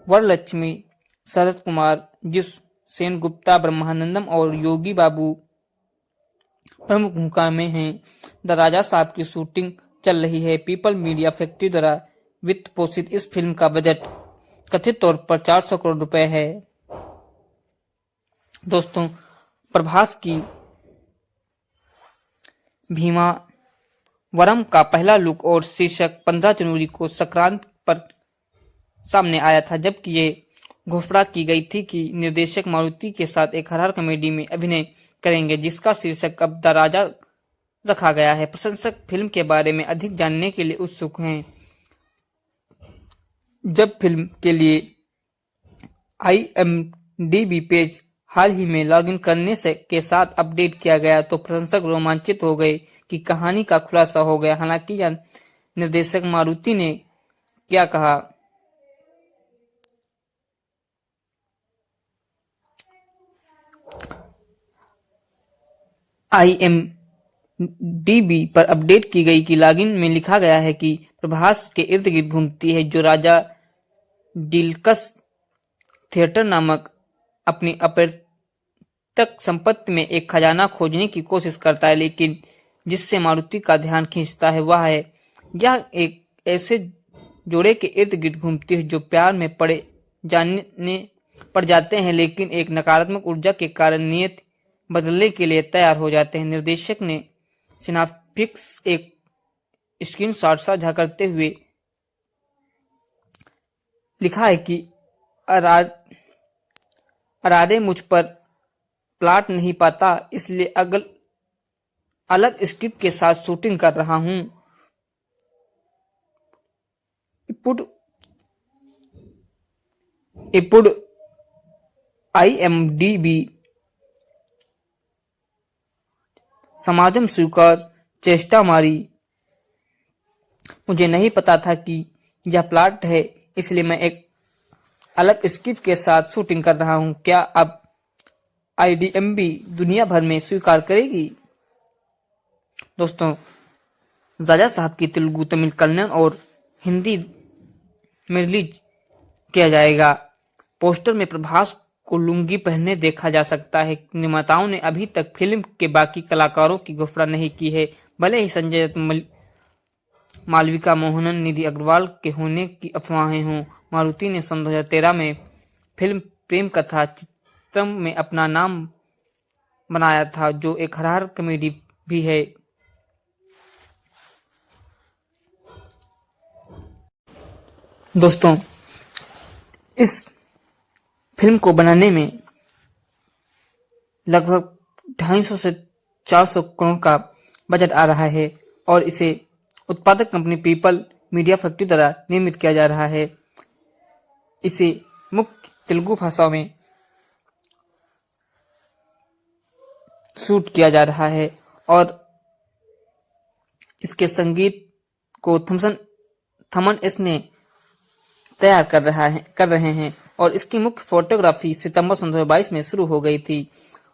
वरलक्ष्मी, शरद कुमार, जिस सेन गुप्ता, ब्रह्मानंदम और योगी बाबू प्रमुख भूमिका में हैं। द राजा साहब की शूटिंग चल रही है। पीपल मीडिया फैक्ट्री द्वारा वित्त पोषित इस फिल्म का बजट कथित तौर पर 400 करोड़ रुपए है। दोस्तों, प्रभास की भीमा वरम का पहला लुक और शीर्षक 15 जनवरी को संक्रांति पर सामने आया था, जबकि ये घोषणा की गई थी कि निर्देशक मारुति के साथ एक हॉरर कॉमेडी में अभिनय करेंगे, जिसका शीर्षक अब द राजा रखा गया है। प्रशंसक फिल्म के बारे में अधिक जानने के लिए उत्सुक हैं। जब फिल्म के लिए IMDb पेज हाल ही में लॉगिन करने से के साथ अपडेट किया गया तो प्रशंसक रोमांचित हो गए कि कहानी का खुलासा हो गया। हालांकि यह निर्देशक मारुति ने क्या कहा, IMDb पर अपडेट की गई कि लॉगिन में लिखा गया है कि प्रभास के इर्द गिर्द घूमती है, जो राजा डिलक्स थिएटर नामक अपनी अपैतृक संपत्ति में एक खजाना खोजने की कोशिश करता है, लेकिन जिससे मारुति का ध्यान खींचता है वह है यह एक ऐसे जोड़े के इर्द गिर्द घूमती है जो प्यार में पड़ जाते हैं, लेकिन एक नकारात्मक ऊर्जा के कारण नियत बदलने के लिए तैयार हो जाते हैं। निर्देशक ने सिनाप्टिक्स एक स्क्रीनशॉट साझा करते हुए लिखा है कि अरारे मुझ पर प्लॉट नहीं पाता, इसलिए अलग स्क्रिप्ट के साथ शूटिंग कर रहा हूं। ఇప్పుడు IMDb समाजम स्वीकार चेष्टा मारी। मुझे नहीं पता था कि यह प्लॉट है, इसलिए मैं एक अलग स्क्रिप्ट के साथ शूटिंग कर रहा हूं। क्या अब IMDb दुनिया भर में स्वीकार करेगी? दोस्तों, राजा साहब की तेलुगु, तमिल, कन्नड़ और हिंदी में रिलीज किया जाएगा। पोस्टर में प्रभास को लुंगी पहने देखा जा सकता है। निर्माताओं ने अभी तक फिल्म के बाकी कलाकारों की घोषणा नहीं की है। भले ही संजय दत्त, मालविका मोहनन, निधि अग्रवाल के होने की अफवाहें हों, मारुति ने सन 2013 में फिल्म प्रेम कथा चित्रम में अपना नाम बनाया था, जो एक हॉरर कॉमेडी भी है। दोस्तों, इस फिल्म को बनाने में लगभग 250 से 400 करोड़ का बजट आ रहा है और इसे उत्पादक कंपनी पीपल मीडिया फैक्ट्री द्वारा निर्मित किया जा रहा है। इसे मुख्य तेलुगु भाषाओं में शूट किया जा रहा है और इसके संगीत को थमन एस ने तैयार कर रहे हैं और इसकी मुख्य फोटोग्राफी सितंबर 2022 में शुरू हो गई थी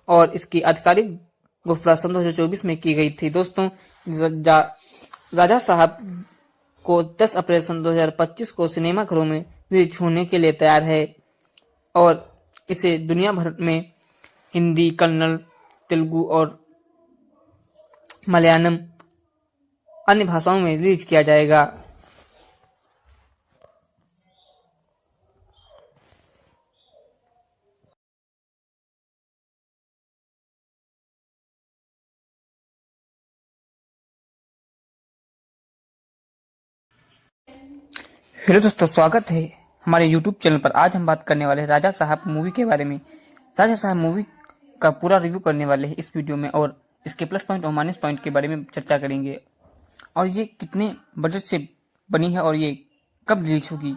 और इसकी आधिकारिक घोषणा 2024 में की गई थी। दोस्तों, राजा साहब को 10 अप्रैल 2025 को सिनेमाघरों में रिलीज होने के लिए तैयार है और इसे दुनिया भर में हिंदी, कन्नड़, तेलुगु और मलयालम अन्य भाषाओं में रिलीज किया जाएगा। हेलो दोस्तों, स्वागत है हमारे यूट्यूब चैनल पर। आज हम बात करने वाले हैं राजा साहब मूवी के बारे में। राजा साहब मूवी का पूरा रिव्यू करने वाले हैं इस वीडियो में और इसके प्लस पॉइंट और माइनस पॉइंट के बारे में चर्चा करेंगे और ये कितने बजट से बनी है और ये कब रिलीज होगी,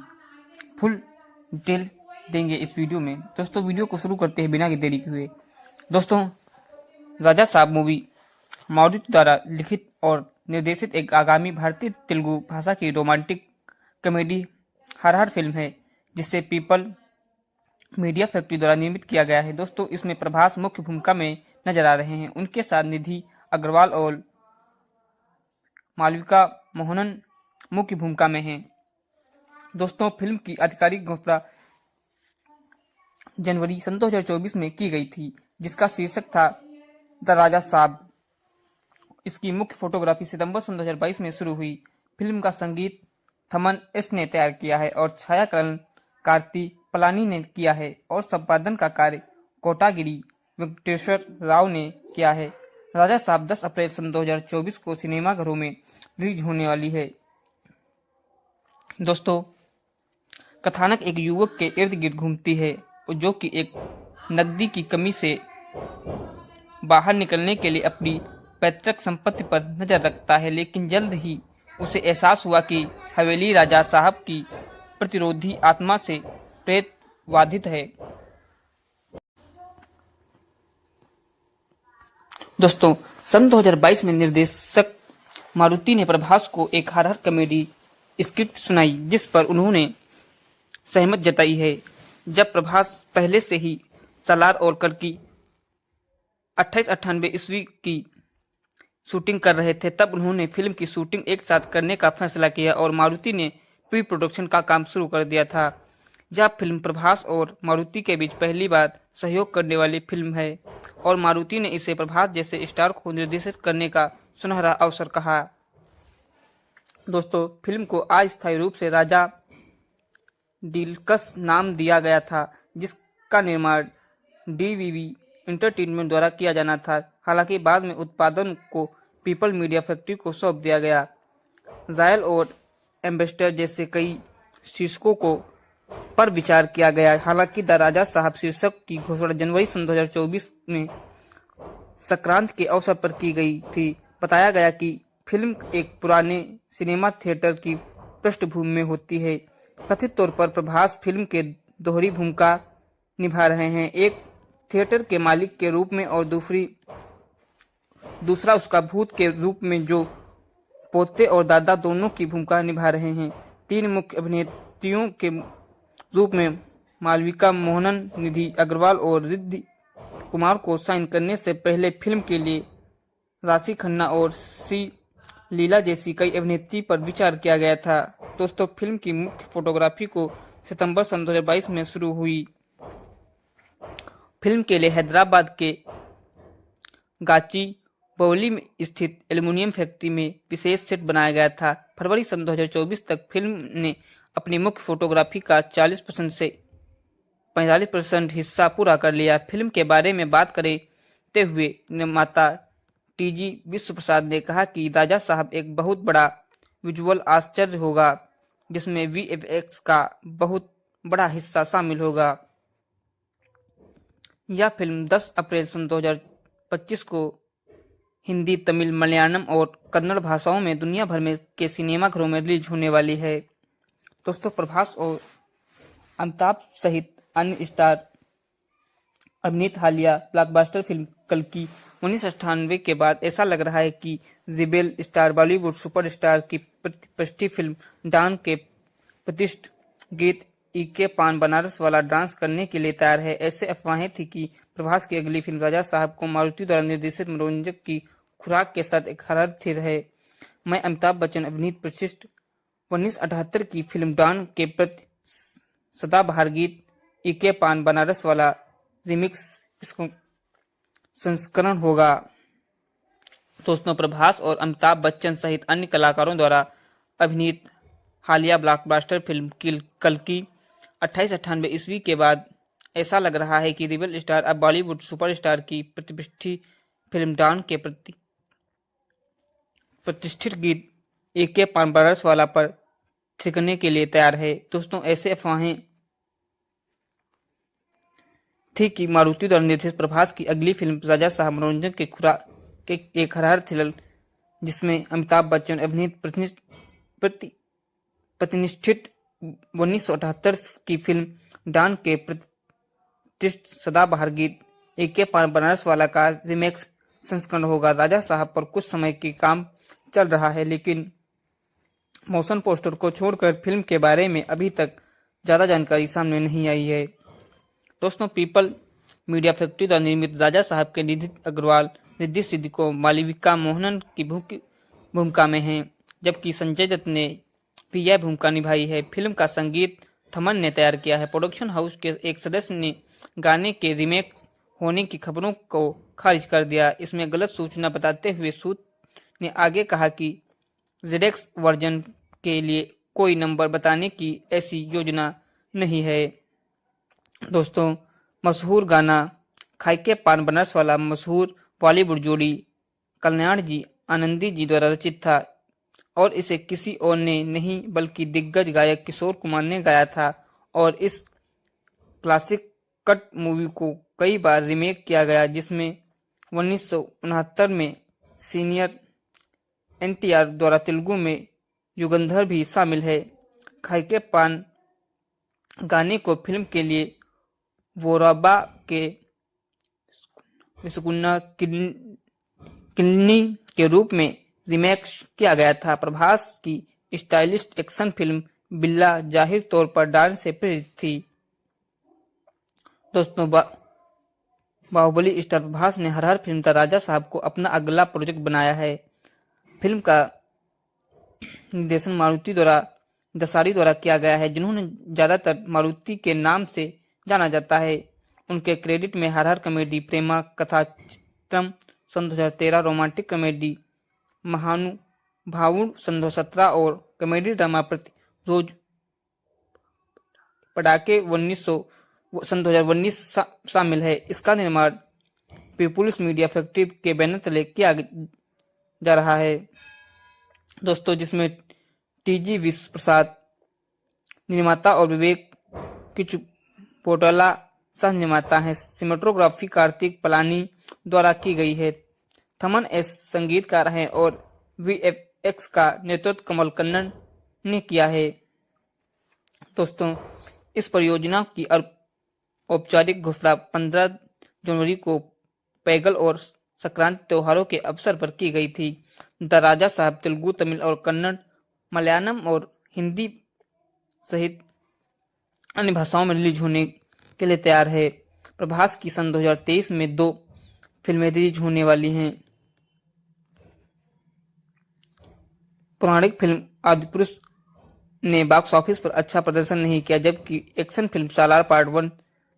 फुल डिटेल देंगे इस वीडियो में। दोस्तों, वीडियो को शुरू करते हैं बिना देरी के हुए। दोस्तों, राजा साहब मूवी मारुति द्वारा लिखित और निर्देशित एक आगामी भारतीय तेलुगु भाषा की रोमांटिक कॉमेडी हॉरर फिल्म है जिसे पीपल मीडिया फैक्ट्री द्वारा निर्मित किया गया है। दोस्तों, इसमें प्रभास मुख्य भूमिका में नजर आ रहे हैं। उनके साथ निधि अग्रवाल और मालविका मोहनन मुख्य भूमिका में हैं। दोस्तों, फिल्म की आधिकारिक घोषणा जनवरी 2024 में की गई थी, जिसका शीर्षक था द राजा साहब। इसकी मुख्य फोटोग्राफी सितंबर 2022 में शुरू हुई। फिल्म का संगीत थमन एस ने तैयार किया है और छायाकरण कार्ति पलानी ने किया है और संपादन का कार्य कोटागिरी वेंकटेश्वर राव ने किया है। राजा साहब 10 अप्रैल 2024 को सिनेमाघरों में रिलीज होने वाली है। दोस्तों, कथानक एक युवक के इर्द गिर्द घूमती है जो कि एक नकदी की कमी से बाहर निकलने के लिए अपनी पैतृक संपत्ति पर नजर रखता है, लेकिन जल्द ही उसे एहसास हुआ कि हवेली राजा साहब की प्रतिरोधी आत्मा से प्रेत बाधित है। दोस्तों, सन 2022 में निर्देशक मारुति ने प्रभास को एक हॉरर कॉमेडी स्क्रिप्ट सुनाई, जिस पर उन्होंने सहमत जताई है। जब प्रभास पहले से ही सालार और कल्कि 2898 ईस्वी की शूटिंग कर रहे थे, तब उन्होंने फिल्म की शूटिंग एक साथ करने का फैसला किया और मारुति ने प्री प्रोडक्शन का काम शुरू कर दिया था। यह फिल्म प्रभास और मारुति के बीच पहली बार सहयोग करने वाली फिल्म है और मारुति ने इसे प्रभास जैसे स्टार को निर्देशित करने का सुनहरा अवसर कहा। दोस्तों, फिल्म को अस्थायी रूप से राजा डीलक्स नाम दिया गया था, जिसका निर्माण डीवीवी एंटरटेनमेंट द्वारा किया जाना था। हालांकि बाद में उत्पादन को पीपल मीडिया फैक्ट्री को सौंप दिया गया। जायल और एम्बेसडर जैसे कई शीर्षकों को पर विचार किया गया। हालांकि द राजा साहब शीर्षक की घोषणा जनवरी सन 2024 में संक्रांत के अवसर पर की गई थी। बताया गया कि फिल्म एक पुराने सिनेमा थिएटर की पृष्ठभूमि में होती है। कथित तौर पर प्रभास फिल्म के दोहरी भूमिका निभा रहे हैं, एक थिएटर के मालिक के रूप में और दूसरा उसका भूत के रूप में, जो पोते और दादा दोनों की भूमिका निभा रहे हैं। तीन मुख्य अभिनेत्रियों के रूप में मालविका मोहनन, निधि अग्रवाल और रिद्धि कुमार को साइन करने से पहले फिल्म के लिए राशि खन्ना और सी लीला जैसी कई अभिनेत्री पर विचार किया गया था। दोस्तों, फिल्म की मुख्य फोटोग्राफी को सितंबर सन 2022 में शुरू हुई। फिल्म के लिए हैदराबाद के गाचीबौली में स्थित एल्युमिनियम फैक्ट्री में विशेष सेट बनाया गया था। फरवरी सन 2024 तक फिल्म ने अपनी मुख्य फोटोग्राफी का 40% से 45% हिस्सा पूरा कर लिया। फिल्म के बारे में बात करते हुए निर्माता टीजी विश्वप्रसाद ने कहा कि राजा साहब एक बहुत बड़ा विजुअल आश्चर्य होगा, जिसमें वीएफएक्स का बहुत बड़ा हिस्सा शामिल होगा। यह फिल्म 10 अप्रैल सन 2025 को हिंदी, तमिल, मलयालम और कन्नड़ भाषाओं में दुनिया भर में के सिनेमाघरों में रिलीज होने वाली है। दोस्तों, प्रभास और अमिताभ सहित अन्य स्टार अभिनीत हालिया ब्लॉकबस्टर फिल्म कल्कि 1998 के बाद ऐसा लग रहा है कि रिबेल स्टार बॉलीवुड सुपरस्टार की प्रतिष्ठित फिल्म डॉन के प्रतिष्ठित गीत इके पान बनारस वाला डांस करने के लिए तैयार है। ऐसे अफवाहें थी कि प्रभास की अगली फिल्म राजा साहब को मारुति द्वारा निर्देशित मनोरंजक की खुराक के साथ एक हॉरर थ्रिलर है। मैं अमिताभ बच्चन अभिनीत प्रतिष्ठित 1978 की फिल्म डॉन के प्रति सदाबहार गीत इके पान बनारस वाला रिमिक्स संस्करण होगा। दोस्तों, प्रभास और अमिताभ बच्चन सहित अन्य कलाकारों द्वारा अभिनीत हालिया ब्लॉकबस्टर फिल्म कल्कि 2898 ईस्वी के बाद ऐसा लग रहा है कि रिबेल स्टार अब बॉलीवुड सुपरस्टार की प्रतिष्ठित फिल्म डॉन के प्रतिष्ठित गीत एके पान बनारस वाला पर थिरकने के लिए तैयार है। दोस्तों, ऐसे अफवाहें थी कि मारुति द्वारा निर्देशित प्रभास की अगली फिल्म राजा साहब मनोरंजन के खुराक के एक हॉरर थ्रिलर, जिसमें अमिताभ बच्चन अभिनीत प्रतिष्ठित 1978 की फिल्म डॉन के प्रतिष्ठित सदाबहार गीत एके पान बनारस वाला का रीमेक संस्करण होगा। राजा साहब पर कुछ समय की काम चल रहा है, लेकिन मोशन पोस्टर को छोड़कर फिल्म के बारे में अभी तक ज्यादा जानकारी सामने नहीं आई है। दोस्तों, पीपल मीडिया फैक्ट्री द्वारा निर्मित राजा साहब के निधि अग्रवाल, रिद्धि सिद्धि और मालविका मोहनन की भूमिका में हैं, जबकि संजय दत्त ने भी यह भूमिका निभाई है। फिल्म का संगीत थमन ने तैयार किया है। प्रोडक्शन हाउस के एक सदस्य ने गाने के रीमेक होने की खबरों को खारिज कर दिया। इसमें गलत सूचना बताते हुए सूत्र ने आगे कहा कि जेडेक्स वर्जन के लिए कोई नंबर बताने की ऐसी योजना नहीं है। दोस्तों, मशहूर गाना खाइके पान बनारस वाला मशहूर बॉलीवुड जोड़ी कल्याण जी आनंदी जी द्वारा रचित था और इसे किसी और ने नहीं बल्कि दिग्गज गायक किशोर कुमार ने गाया था और इस क्लासिक कट मूवी को कई बार रीमेक किया गया, जिसमें 1969 में सीनियर एनटीआर द्वारा तेलुगु में युगंधर भी शामिल है। खाइके पान गाने को फिल्म के लिए वोराबा के विस्कुन्ना किल्नी के रूप में रीमेक किया गया था। प्रभास की स्टाइलिश एक्शन फिल्म बिल्ला जाहिर तौर पर डांस से प्रेरित थी। दोस्तों, बाहुबली स्टार प्रभास ने हर फिल्म द राजा साहब को अपना अगला प्रोजेक्ट बनाया है। फिल्म का निर्देशन मारुति दसारी द्वारा किया गया है, जिन्होंने ज्यादातर मारुति के नाम से जाना जाता है। उनके क्रेडिट में हर कॉमेडी, प्रेमा कथा चित्रम सन 2013, रोमांटिक कॉमेडी महानुभावुड सन 2017 और कॉमेडी ड्रामा रोज पटाके 1900 सन 2019 शामिल है। इसका निर्माण पीपुल्स मीडिया फैक्ट्री के बैनर तले किया जा रहा है। दोस्तों, जिसमें टीजी विश्व प्रसाद निर्माता और विवेक किचपोटला सह निर्माता हैं। सिनेमेटोग्राफी कार्तिक पलानी द्वारा की गई है। थमन एस संगीतकार हैं और वीएफएक्स का नेतृत्व कमल कन्नन ने किया है। दोस्तों, इस परियोजना की औपचारिक घोषणा 15 जनवरी को पैगल और संक्रांति त्योहारों के अवसर पर की गई थी। द राजा साहब तेलुगु, तमिल और कन्नड़, मलयालम और हिंदी सहित अन्य भाषाओं में रिलीज होने के लिए तैयार है। प्रभास की सन 2023 में 2 फिल्में रिलीज होने वाली हैं। पौराणिक फिल्म आदिपुरुष ने बॉक्स ऑफिस पर अच्छा प्रदर्शन नहीं किया, जबकि एक्शन फिल्म सालार पार्ट 1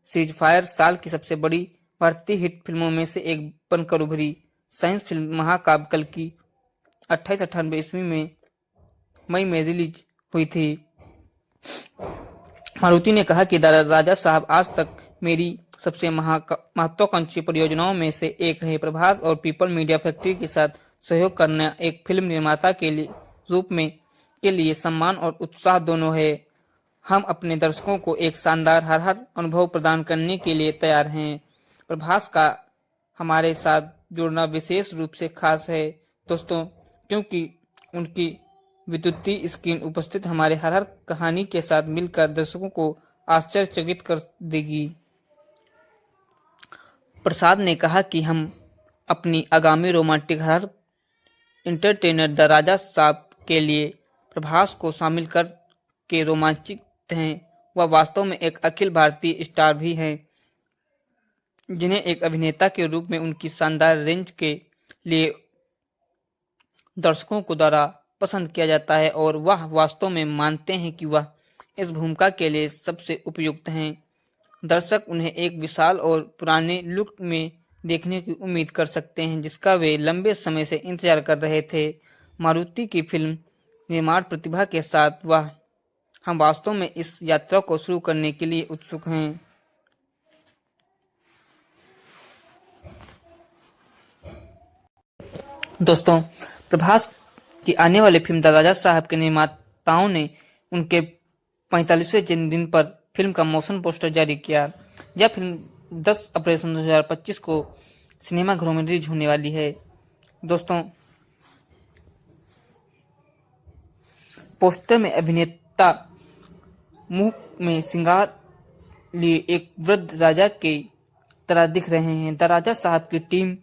सीरीज फायर साल की सबसे बड़ी भारतीय हिट फिल्मों में से एक बनकर उभरी। साइंस फिल्म महाकाव्य कल की 2898 ईस्वी में मई में रिलीज हुई थी। मारुति ने कहा कि राजा साहब आज तक मेरी सबसे महत्वाकांक्षी परियोजनाओं में से एक है। प्रभास और पीपल मीडिया फैक्ट्री के साथ सहयोग करना एक फिल्म निर्माता के रूप में के लिए सम्मान और उत्साह दोनों है। हम अपने दर्शकों को एक शानदार हर अनुभव प्रदान करने के लिए तैयार हैं। प्रभास का हमारे साथ जुड़ना विशेष रूप से खास है दोस्तों, क्योंकि उनकी विद्युतीय स्क्रीन उपस्थित हमारे हर कहानी के साथ मिलकर दर्शकों को आश्चर्यचकित कर देगी। प्रसाद ने कहा कि हम अपनी आगामी रोमांटिक हर इंटरटेनर द राजा साहब के लिए प्रभास को शामिल कर के रोमांचित हैं। वह वास्तव में एक अखिल भारतीय स्टार भी हैं, जिन्हें एक अभिनेता के रूप में उनकी शानदार रेंज के लिए दर्शकों को द्वारा पसंद किया जाता है और वह वास्तव में मानते हैं कि वह इस भूमिका के लिए सबसे उपयुक्त हैं। दर्शक उन्हें एक विशाल और पुराने लुक में देखने की उम्मीद कर सकते हैं, जिसका वे लंबे समय से इंतजार कर रहे थे। मारुति की फिल्म निर्माण प्रतिभा के साथ हम वास्तव में इस यात्रा को शुरू करने के लिए उत्सुक हैं। दोस्तों, प्रभास की आने वाली फिल्म द राजा साहब के निर्माताओं ने उनके 45वें जन्मदिन पर फिल्म का मोशन पोस्टर जारी किया। यह फिल्म 10 अप्रैल 2025 को सिनेमाघरों में रिलीज होने वाली है। दोस्तों, पोस्टर में अभिनेता मुंह में श्रृंगार लिए एक वृद्ध राजा के तरह दिख रहे हैं। द राजा साहब की टीम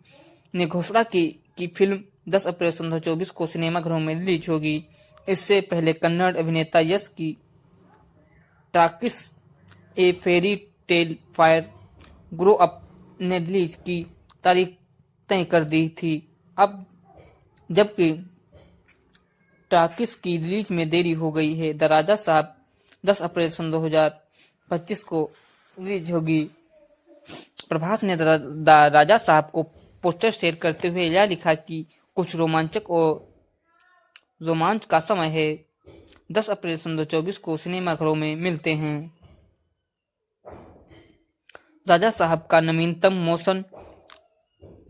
ने घोषणा की कि फिल्म 10 अप्रैल 2024 को सिनेमाघरों में रिलीज होगी। इससे पहले कन्नड़ अभिनेता यश की Toxic a fairy tale for grow up ने रिलीज की तारीख तय कर दी थी। अब जबकि टाकिस की रिलीज में देरी हो गई है। द राजा साहब 10 अप्रैल 2025 को रिलीज होगी। प्रभास ने द राजा साहब को पोस्टर शेयर करते हुए यह लिखा कि कुछ रोमांचक और रोमांच का समय है। 10 अप्रैल 2024 को सिनेमाघरों में मिलते हैं। राजा साहब का नवीनतम मोशन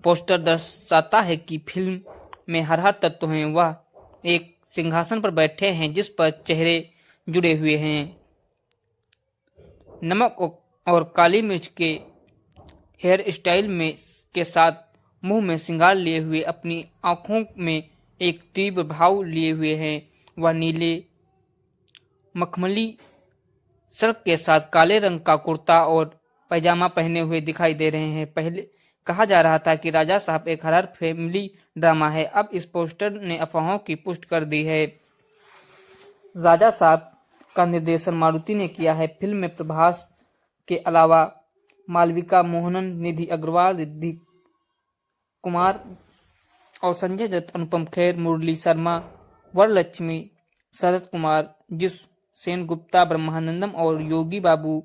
पोस्टर दर्शाता है कि फिल्म में हर तत्व हैं। वह एक सिंहासन पर बैठे हैं जिस पर चेहरे जुड़े हुए हैं। नमक और काली मिर्च के हेयर स्टाइल में के साथ मुंह में श्रृंगार लिए हुए, अपनी आंखों में एक तीव्र भाव लिए हुए हैं। वह नीले मखमली सल्क के साथ काले रंग का कुर्ता और पैजामा पहने हुए दिखाई दे रहे हैं। पहले कहा जा रहा था कि राजा साहब एक हॉरर फैमिली ड्रामा है, अब इस पोस्टर ने अफवाहों की पुष्टि कर दी है। राजा साहब का निर्देशन मारुति ने किया है। फिल्म में प्रभास के अलावा मालविका मोहनन, निधि अग्रवाल, रिद्धि कुमार और संजय दत्त, अनुपम खेर, मुरली शर्मा, वरलक्ष्मी, शरद कुमार, जिस सेन गुप्ता, ब्रह्मानंदम और योगी बाबू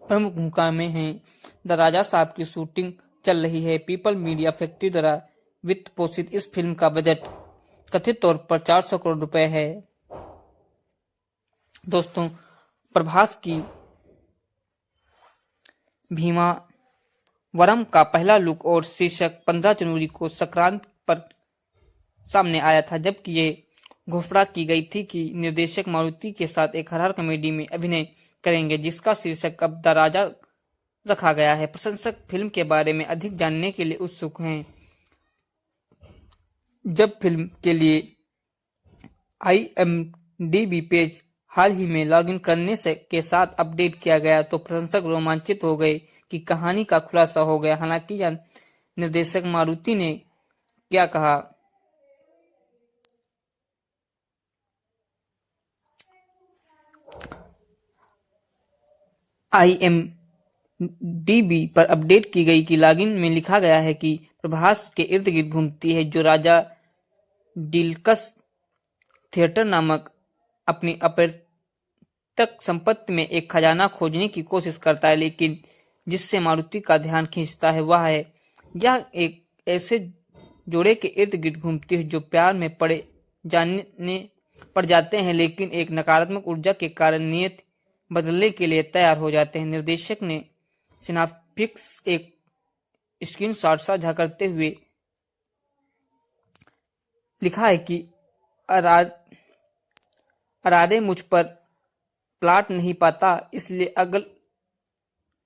प्रमुख भूमिका में हैं। द राजा साहब की शूटिंग चल रही है। पीपल मीडिया फैक्ट्री द्वारा वित्त पोषित इस फिल्म का बजट कथित तौर पर 400 करोड़ रुपए है। दोस्तों, प्रभास की भीमा वरम का पहला लुक और शीर्षक 15 जनवरी को संक्रांति पर सामने आया था, जबकि ये घोषणा की गई थी कि निर्देशक मारुति के साथ एक हॉरर कॉमेडी में अभिनय करेंगे, जिसका शीर्षक अब द राजा रखा गया है। प्रशंसक फिल्म के बारे में अधिक जानने के लिए उत्सुक हैं। जब फिल्म के लिए IMDb पेज हाल ही में लॉगिन करने के साथ अपडेट किया गया तो प्रशंसक रोमांचित हो गए कि कहानी का खुलासा हो गया। हालांकि यह निर्देशक मारुति ने क्या कहा, IMDb पर अपडेट की गई कि लॉगिन में लिखा गया है कि प्रभास के इर्द गिर्द घूमती है, जो राजा डिलक्स थिएटर नामक अपनी अपैतृक संपत्ति में एक खजाना खोजने की कोशिश करता है, लेकिन जिससे मारुति का ध्यान खींचता है वह है यह एक ऐसे जोड़े के इर्द गिर्द घूमती है जो प्यार में पड़ जाते हैं, लेकिन एक नकारात्मक ऊर्जा के कारण नियत बदलने के लिए तैयार हो जाते हैं। निर्देशक ने सिनाप्टिक्स एक स्क्रीनशॉट साझा करते हुए लिखा है कि अरारे मुझ पर प्लॉट नहीं पाता, इसलिए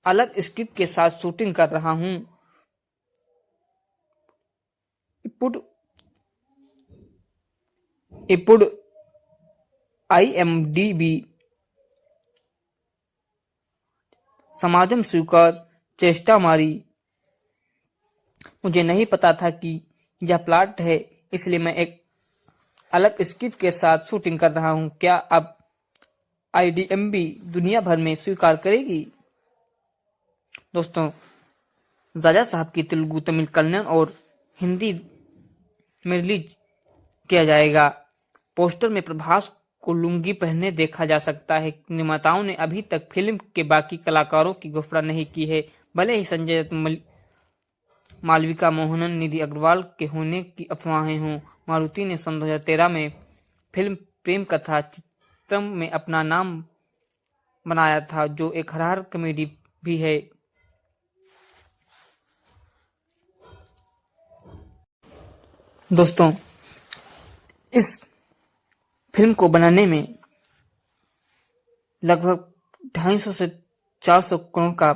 अलग स्क्रिप्ट के साथ शूटिंग कर रहा हूं। ఇప్పుడు IMDb समाजम स्वीकार चेष्टा मारी। मुझे नहीं पता था कि यह प्लॉट है, इसलिए मैं एक अलग स्क्रिप्ट के साथ शूटिंग कर रहा हूं। क्या अब IMDb दुनिया भर में स्वीकार करेगी? दोस्तों, राजा साहब की तेलुगु, तमिल, कन्नड़ और हिंदी में रिलीज किया जाएगा। पोस्टर में प्रभास को लुंगी पहने देखा जा सकता है। निर्माताओं ने अभी तक फिल्म के बाकी कलाकारों की घोषणा नहीं की है। भले ही संजय दत्त, मालविका मोहनन, निधि अग्रवाल के होने की अफवाहें हों, मारुति ने सन 2013 में फिल्म प्रेम कथा चित्रम में अपना नाम बनाया था, जो एक हॉरर कॉमेडी भी है। दोस्तों, इस फिल्म को बनाने में लगभग 250 से 400 करोड़ का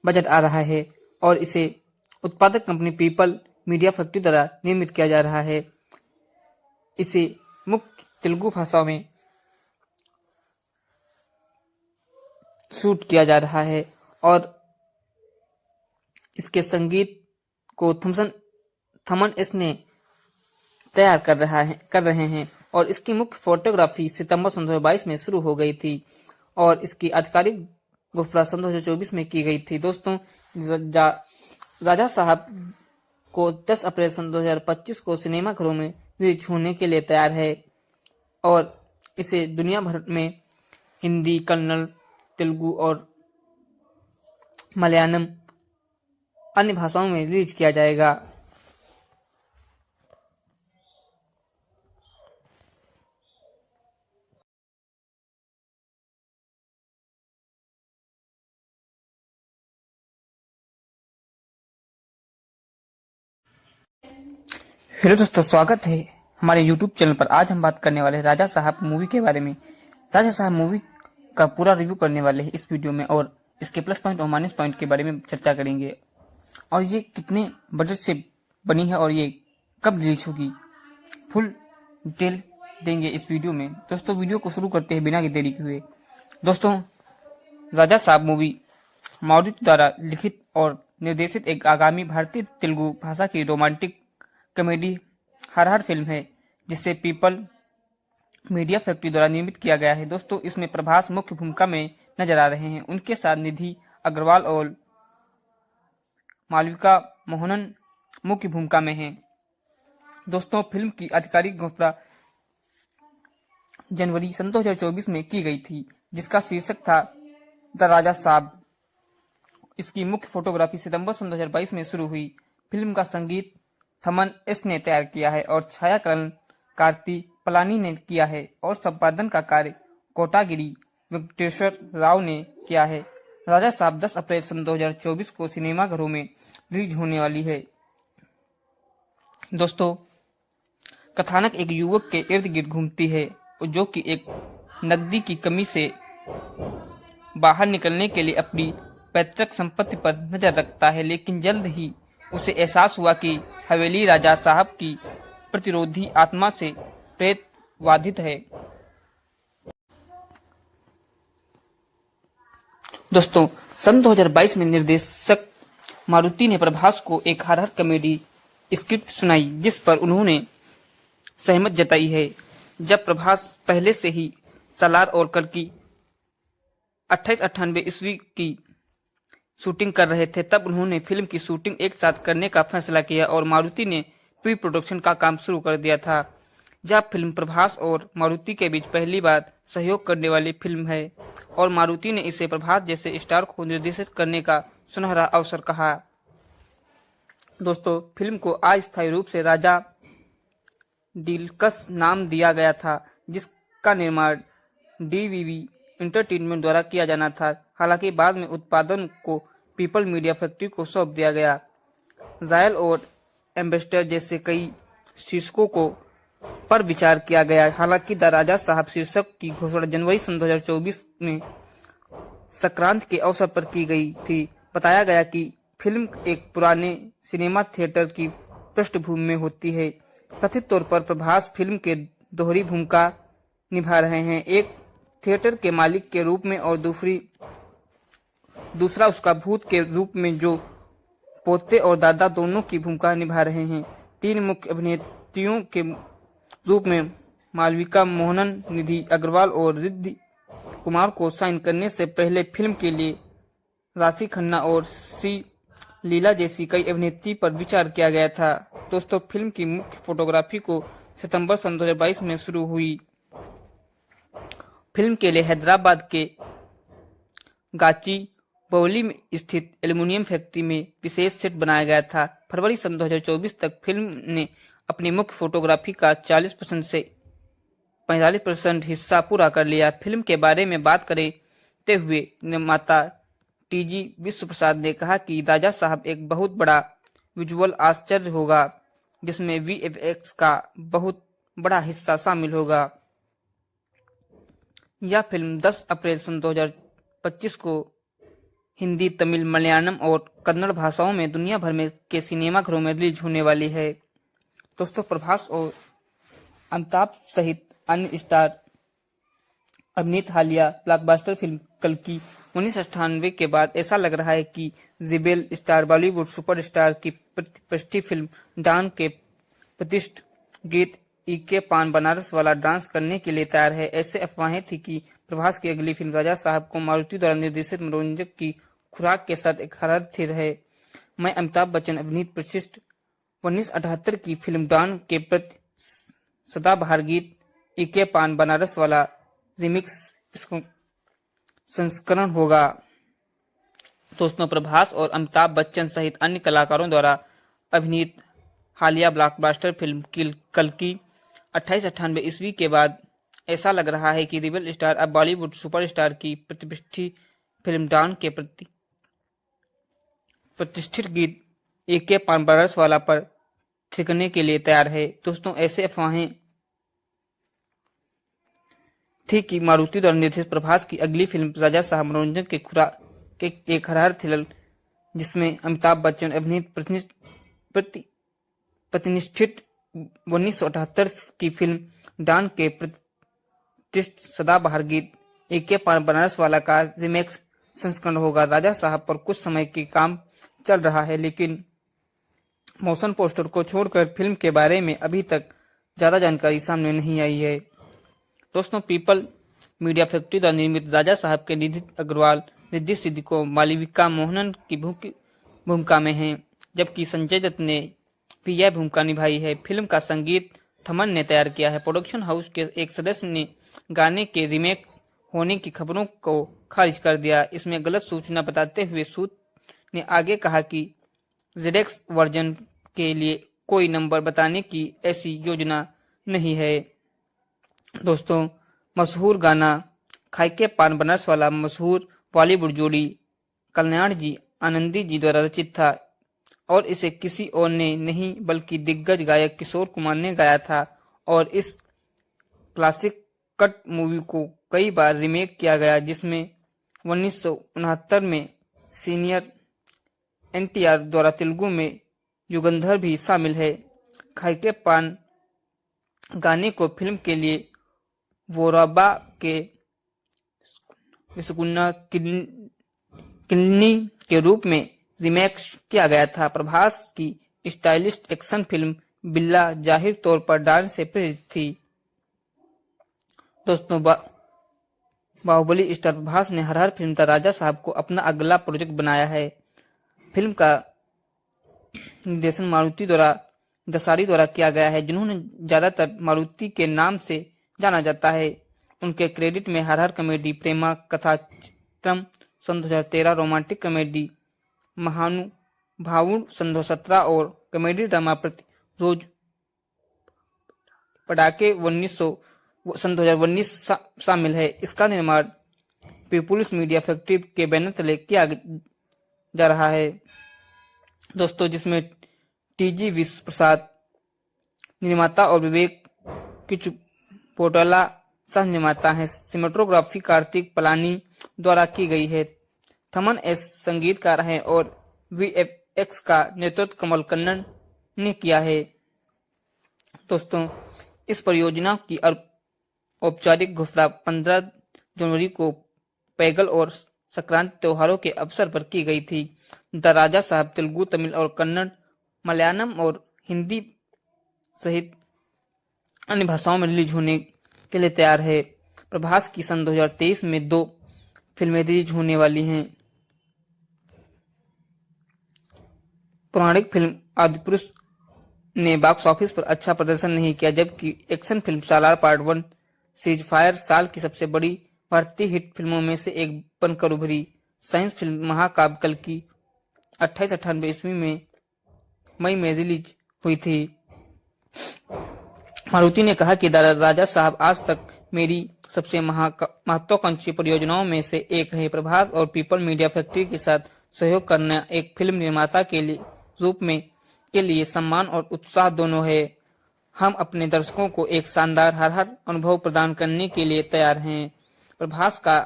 बजट आ रहा है और इसे उत्पादक कंपनी पीपल मीडिया फैक्ट्री द्वारा निर्मित किया जा रहा है। इसे मुख्य तेलुगु भाषा में शूट किया जा रहा है और इसके संगीत को थमन एस ने तैयार कर रहे हैं और इसकी मुख्य फोटोग्राफी सितंबर 2022 में शुरू हो गई थी और इसकी आधिकारिक घोषणा 2024 में की गई थी। दोस्तों, राजा साहब को 10 अप्रैल 2025 को सिनेमाघरों में रिलीज होने के लिए तैयार है और इसे दुनिया भर में हिंदी, कन्नड़, तेलुगु और मलयालम अन्य भाषाओं में रिलीज किया जाएगा। हेलो दोस्तों, स्वागत है हमारे YouTube चैनल पर। आज हम बात करने वाले हैं राजा साहब मूवी के बारे में। राजा साहब मूवी का पूरा रिव्यू करने वाले हैं इस वीडियो में और इसके प्लस पॉइंट और माइनस पॉइंट के बारे में चर्चा करेंगे और ये कितने बजट से बनी है और ये कब रिलीज होगी, फुल डिटेल देंगे इस वीडियो में। दोस्तों, वीडियो को शुरू करते हैं बिना की देरी हुए। दोस्तों, राजा साहब मूवी मारुति द्वारा लिखित और निर्देशित एक आगामी भारतीय तेलुगु भाषा की रोमांटिक कॉमेडी हॉरर फिल्म है जिसे पीपल मीडिया फैक्ट्री द्वारा निर्मित किया गया है। दोस्तों, इसमें प्रभास मुख्य भूमिका में नजर आ रहे हैं। उनके साथ निधि अग्रवाल और मालविका मोहनन मुख्य भूमिका में हैं। दोस्तों, फिल्म की आधिकारिक घोषणा जनवरी सन 2024 में की गई थी, जिसका शीर्षक था द राजा साहब। इसकी मुख्य फोटोग्राफी सितंबर सन 2022 में शुरू हुई। फिल्म का संगीत थमन एस ने तैयार किया है और छायाकरण कार्ति पलानी ने किया है और संपादन का कार्य कोटागिरी वेंकटेश्वर राव ने किया है। राजा साहब 10 अप्रैल सन 2024 को सिनेमाघरों में रिलीज होने वाली है। दोस्तों, कथानक एक युवक के इर्द गिर्द घूमती है जो कि एक नकदी की कमी से बाहर निकलने के लिए अपनी पैतृक संपत्ति पर नजर रखता है, लेकिन जल्द ही उसे एहसास हुआ कि हवेली राजा साहब की प्रतिरोधी आत्मा से प्रेत बाधित है। दोस्तों, सन 2022 में निर्देशक मारुति ने प्रभास को एक हॉरर कॉमेडी स्क्रिप्ट सुनाई, जिस पर उन्होंने सहमत जताई है। जब प्रभास पहले से ही सालार और कल्कि 2898 ईस्वी की शूटिंग कर रहे थे, तब उन्होंने फिल्म की शूटिंग एक साथ करने का फैसला किया और मारुति ने प्री प्रोडक्शन का काम शुरू कर दिया था। जब फिल्म प्रभास और मारुति के बीच पहली बार सहयोग करने वाली फिल्म है और मारुति ने इसे प्रभास जैसे स्टार को निर्देशित करने का सुनहरा अवसर कहा। दोस्तों, फिल्म को अस्थायी रूप से राजा डीलक्स नाम दिया गया था, जिसका निर्माण डीवीवी एंटरटेनमेंट द्वारा किया जाना था। हालांकि बाद में उत्पादन को पीपल मीडिया फैक्ट्री को सौंप दिया गया। जायल और एम्बेसडर जैसे कई शीर्षकों को पर विचार किया गया। हालांकि द राजा साहब शीर्षक की घोषणा जनवरी सन 2024 में संक्रांत के अवसर पर की गई थी। बताया गया कि फिल्म एक पुराने सिनेमा थिएटर की पृष्ठभूमि में होती है। कथित तौर पर प्रभास फिल्म के दोहरी भूमिका निभा रहे हैं, एक थिएटर के मालिक के रूप में और दूसरा उसका भूत के रूप में, जो पोते और दादा दोनों की भूमिका निभा रहे हैं। 3 मुख्य अभिनेत्रियों के रूप में मालविका मोहनन, निधि अग्रवाल और रिद्धि कुमार को साइन करने से पहले फिल्म के लिए राशि खन्ना और सी लीला जैसी कई अभिनेत्री पर विचार किया गया था। दोस्तों, फिल्म की मुख्य फोटोग्राफी को सितंबर सन 2022 में शुरू हुई। फिल्म के लिए हैदराबाद के गाची बौली में स्थित एल्युमिनियम फैक्ट्री में विशेष सेट बनाया गया था। फरवरी सन 2024 तक फिल्म ने अपनी मुख्य फोटोग्राफी का 40% से 45% हिस्सा पूरा कर लिया। फिल्म के बारे में बात करते हुए निर्माता टीजी विश्व प्रसाद ने कहा कि राजा साहब एक बहुत बड़ा विजुअल आश्चर्य होगा, जिसमें वीएफएक्स का बहुत बड़ा हिस्सा शामिल होगा। यह फिल्म 10 अप्रैल सन 2025 को हिंदी, तमिल, मलयालम और कन्नड़ भाषाओं में दुनिया भर में के सिनेमाघरों में रिलीज होने वाली है। दोस्तों, प्रभास और अमिताभ सहित अन्य स्टार अभिनीत हालिया ब्लॉकबस्टर फिल्म कल्कि 1998 के बाद ऐसा लग रहा है कि रिबेल स्टार बॉलीवुड सुपरस्टार की प्रतिष्ठित फिल्म डॉन के प्रतिष्ठित गीत इके पान बनारस वाला डांस करने के लिए तैयार है। ऐसे अफवाहें थी कि प्रभास की अगली फिल्म राजा साहब को मारुति द्वारा निर्देशित मनोरंजक की खुराक के साथ एक हॉरर थ्रिलर है। मैं अमिताभ बच्चन अभिनीत प्रतिष्ठित 1978 की फिल्म डॉन के प्रति सदाबहार गीत इके पान बनारस वाला रिमिक्स संस्करण होगा। दोस्तों, प्रभास और अमिताभ बच्चन सहित अन्य कलाकारों द्वारा अभिनीत हालिया ब्लॉकबस्टर फिल्म कल्कि 2898 ईस्वी के बाद ऐसा लग रहा है कि रिबेल स्टार अब बॉलीवुड सुपरस्टार की प्रतिष्ठित फिल्म डॉन के प्रतिष्ठित गीत एके पान बनारस वाला पर थिरकने के लिए तैयार है। दोस्तों, ऐसे अफवाहें थी कि मारुति द्वारा निर्देशित प्रभास की अगली फिल्म राजा साहब मनोरंजन के खुराक के एक हॉरर थ्रिलर, जिसमें अमिताभ बच्चन अभिनीत प्रतिष्ठित 1978 की फिल्म डॉन के प्रतिष्ठित सदाबहार गीत AK पान बनारस वाला का रीमेक संस्करण होगा। राजा साहब पर कुछ समय के काम चल रहा है, लेकिन मोशन पोस्टर को छोड़कर फिल्म के बारे में अभी तक ज्यादा जानकारी सामने नहीं आई है। दोस्तों, पीपल मीडिया फैक्ट्री द्वारा निर्मित राजा साहब के निधि अग्रवाल, रिद्धि सिद्धि को मालविका मोहनन की भूमिका में हैं, जबकि संजय दत्त ने भी यह भूमिका निभाई है। फिल्म का संगीत थमन ने तैयार किया है। प्रोडक्शन हाउस के एक सदस्य ने गाने के रीमेक होने की खबरों को खारिज कर दिया। इसमें गलत सूचना बताते हुए सूद ने आगे कहा कि जेडेक्स वर्जन के लिए कोई नंबर बताने की ऐसी योजना नहीं है। दोस्तों, मशहूर गाना खाई के पान बनारस वाला मशहूर बॉलीवुड जोड़ी कल्याण जी आनंदी जी द्वारा रचित था और इसे किसी और ने नहीं बल्कि दिग्गज गायक किशोर कुमार ने गाया था। और इस क्लासिक कट मूवी को कई बार रीमेक किया गया, जिसमें 1969 में सीनियर NTR द्वारा तेलुगु में युगंधर भी शामिल है। खाई के पान गाने को फिल्म के लिए वोराबा के विस्कुन्ना किन्नी के रूप में रीमेक किया गया था। प्रभास की स्टाइलिश एक्शन फिल्म बिल्ला जाहिर तौर पर डांस से प्रेरित थी। दोस्तों, बाहुबली स्टार प्रभास ने हर फिल्म द राजा साहब को अपना अगला प्रोजेक्ट बनाया है। फिल्म का निर्देशन मारुति दसारी द्वारा किया गया है, जिन्होंने ज्यादातर मारुति के नाम से जाना जाता है। उनके क्रेडिट में हर कॉमेडी, प्रेमा कथा चित्रम सन 2013, रोमांटिक कॉमेडी महानुभावुड सन 2017 और कॉमेडी ड्रामा रोज पटाके सन 2019 शामिल है। इसका निर्माण पीपुल्स मीडिया फैक्ट्री के बैनर तले किया जा रहा है। दोस्तों, जिसमें TG विश्व प्रसाद निर्माता और विवेक किचपोटला सह निर्माता हैं। सिनेमेटोग्राफी कार्तिक पलानी द्वारा की गई है। थमन एस संगीतकार हैं और VFX का नेतृत्व कमल कन्नन ने किया है। दोस्तों, इस परियोजना की औपचारिक घोषणा 15 जनवरी को पैगल और संक्रांति त्योहारों के अवसर पर की गई थी। द राजा साहब तेलुगु, तमिल और कन्नड़, मलयालम और हिंदी सहित अन्य भाषाओं में रिलीज होने के लिए तैयार है। प्रभास की सन 2023 में 2 फिल्में रिलीज होने वाली हैं। पौराणिक फिल्म आदिपुरुष ने बॉक्स ऑफिस पर अच्छा प्रदर्शन नहीं किया, जबकि एक्शन फिल्म सालार पार्ट 1 सीरीज फायर साल की सबसे बड़ी भारतीय हिट फिल्मों में से एक बनकर उभरी। साइंस फिल्म महाकाव्य कल की 2898 ईस्वी में मई में रिलीज हुई थी। मारुति ने कहा कि राजा साहब आज तक मेरी सबसे महत्वाकांक्षी परियोजनाओं में से एक है। प्रभास और पीपल मीडिया फैक्ट्री के साथ सहयोग करना एक फिल्म निर्माता के लिए सम्मान और उत्साह दोनों है। हम अपने दर्शकों को एक शानदार हर अनुभव प्रदान करने के लिए तैयार हैं। प्रभास का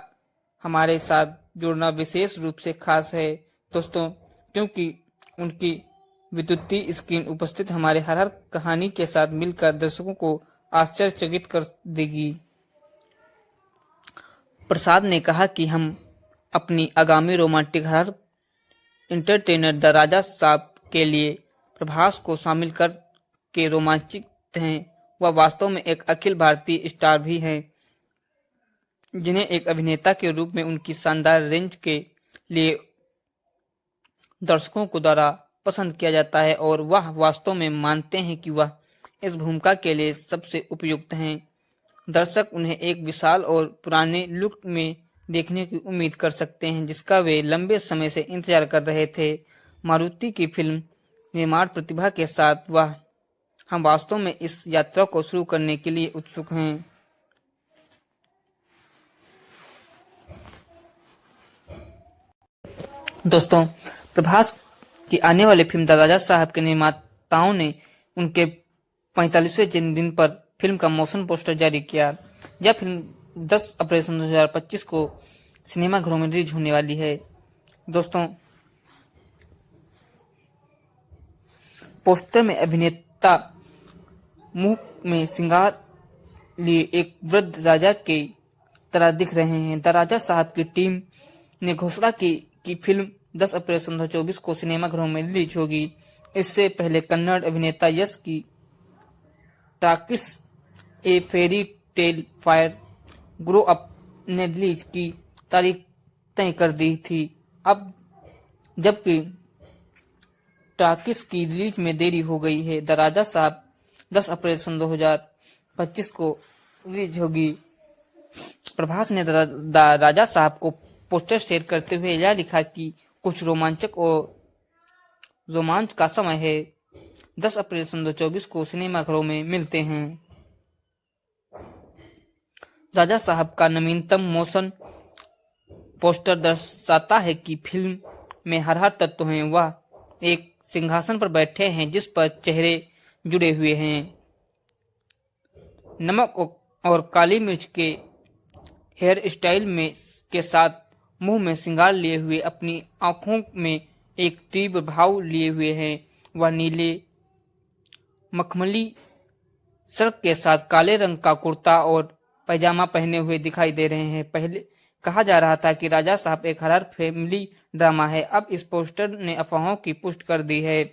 हमारे साथ जुड़ना विशेष रूप से खास है दोस्तों, क्योंकि उनकी विद्युतीय स्क्रीन उपस्थित हमारे हर कहानी के साथ मिलकर दर्शकों को आश्चर्यचकित कर देगी। प्रसाद ने कहा कि हम अपनी आगामी रोमांटिक हर एंटरटेनर द राजा साहब के लिए प्रभास को शामिल कर के रोमांचित हैं। वह वास्तव में एक अखिल भारतीय स्टार भी हैं, जिन्हें एक अभिनेता के रूप में उनकी शानदार रेंज के लिए दर्शकों को द्वारा पसंद किया जाता है और वह वास्तव में मानते हैं कि वह इस भूमिका के लिए सबसे उपयुक्त हैं। दर्शक उन्हें एक विशाल और पुराने लुक में देखने की उम्मीद कर सकते हैं, जिसका वे लंबे समय से इंतजार कर रहे थे। मारुति की फिल्म निर्माण प्रतिभा के साथ हम वास्तव में इस यात्रा को शुरू करने के लिए उत्सुक हैं। दोस्तों, प्रभास की आने वाली फिल्म द राजा साहब के निर्माताओं ने उनके 45वें जन्मदिन पर फिल्म का मोशन पोस्टर जारी किया। यह फिल्म 10 अप्रैल 2025 को सिनेमाघरों में रिलीज होने वाली है। दोस्तों, पोस्टर में अभिनेता मुंह में सिंगार लिए एक वृद्ध राजा के तरह दिख रहे हैं। द राजा साहब की टीम ने घोषणा की कि फिल्म 10 अप्रैल 2024 को सिनेमाघरों में रिलीज होगी। इससे पहले कन्नड़ अभिनेता यश की Toxic a fairy tale for grow up ने रिलीज की तारीख तय कर दी थी। अब जबकि टाकिस की रिलीज में देरी हो गई है। द राजा साहब 10 अप्रैल 2025 को रिलीज होगी। प्रभास ने द राजा साहब को पोस्टर शेयर करते हुए यह लिखा कि कुछ रोमांचक और रोमांच का समय है। 10 अप्रैल 2024 को सिनेमाघरों में मिलते हैं। राजा साहब का नवीनतम मोशन पोस्टर दर्शाता है कि फिल्म में हर तत्व हैं। वह एक सिंहासन पर बैठे हैं जिस पर चेहरे जुड़े हुए हैं। नमक और काली मिर्च के हेयर स्टाइल में के साथ मुंह में श्रृंगार लिए हुए, अपनी आंखों में एक तीव्र भाव लिए हुए हैं। वह नीले मखमली शर्ट के साथ काले रंग का कुर्ता और पैजामा पहने हुए दिखाई दे रहे हैं। पहले कहा जा रहा था कि राजा साहब एक हॉरर फैमिली ड्रामा है। अब इस पोस्टर ने अफवाहों की पुष्टि कर दी है।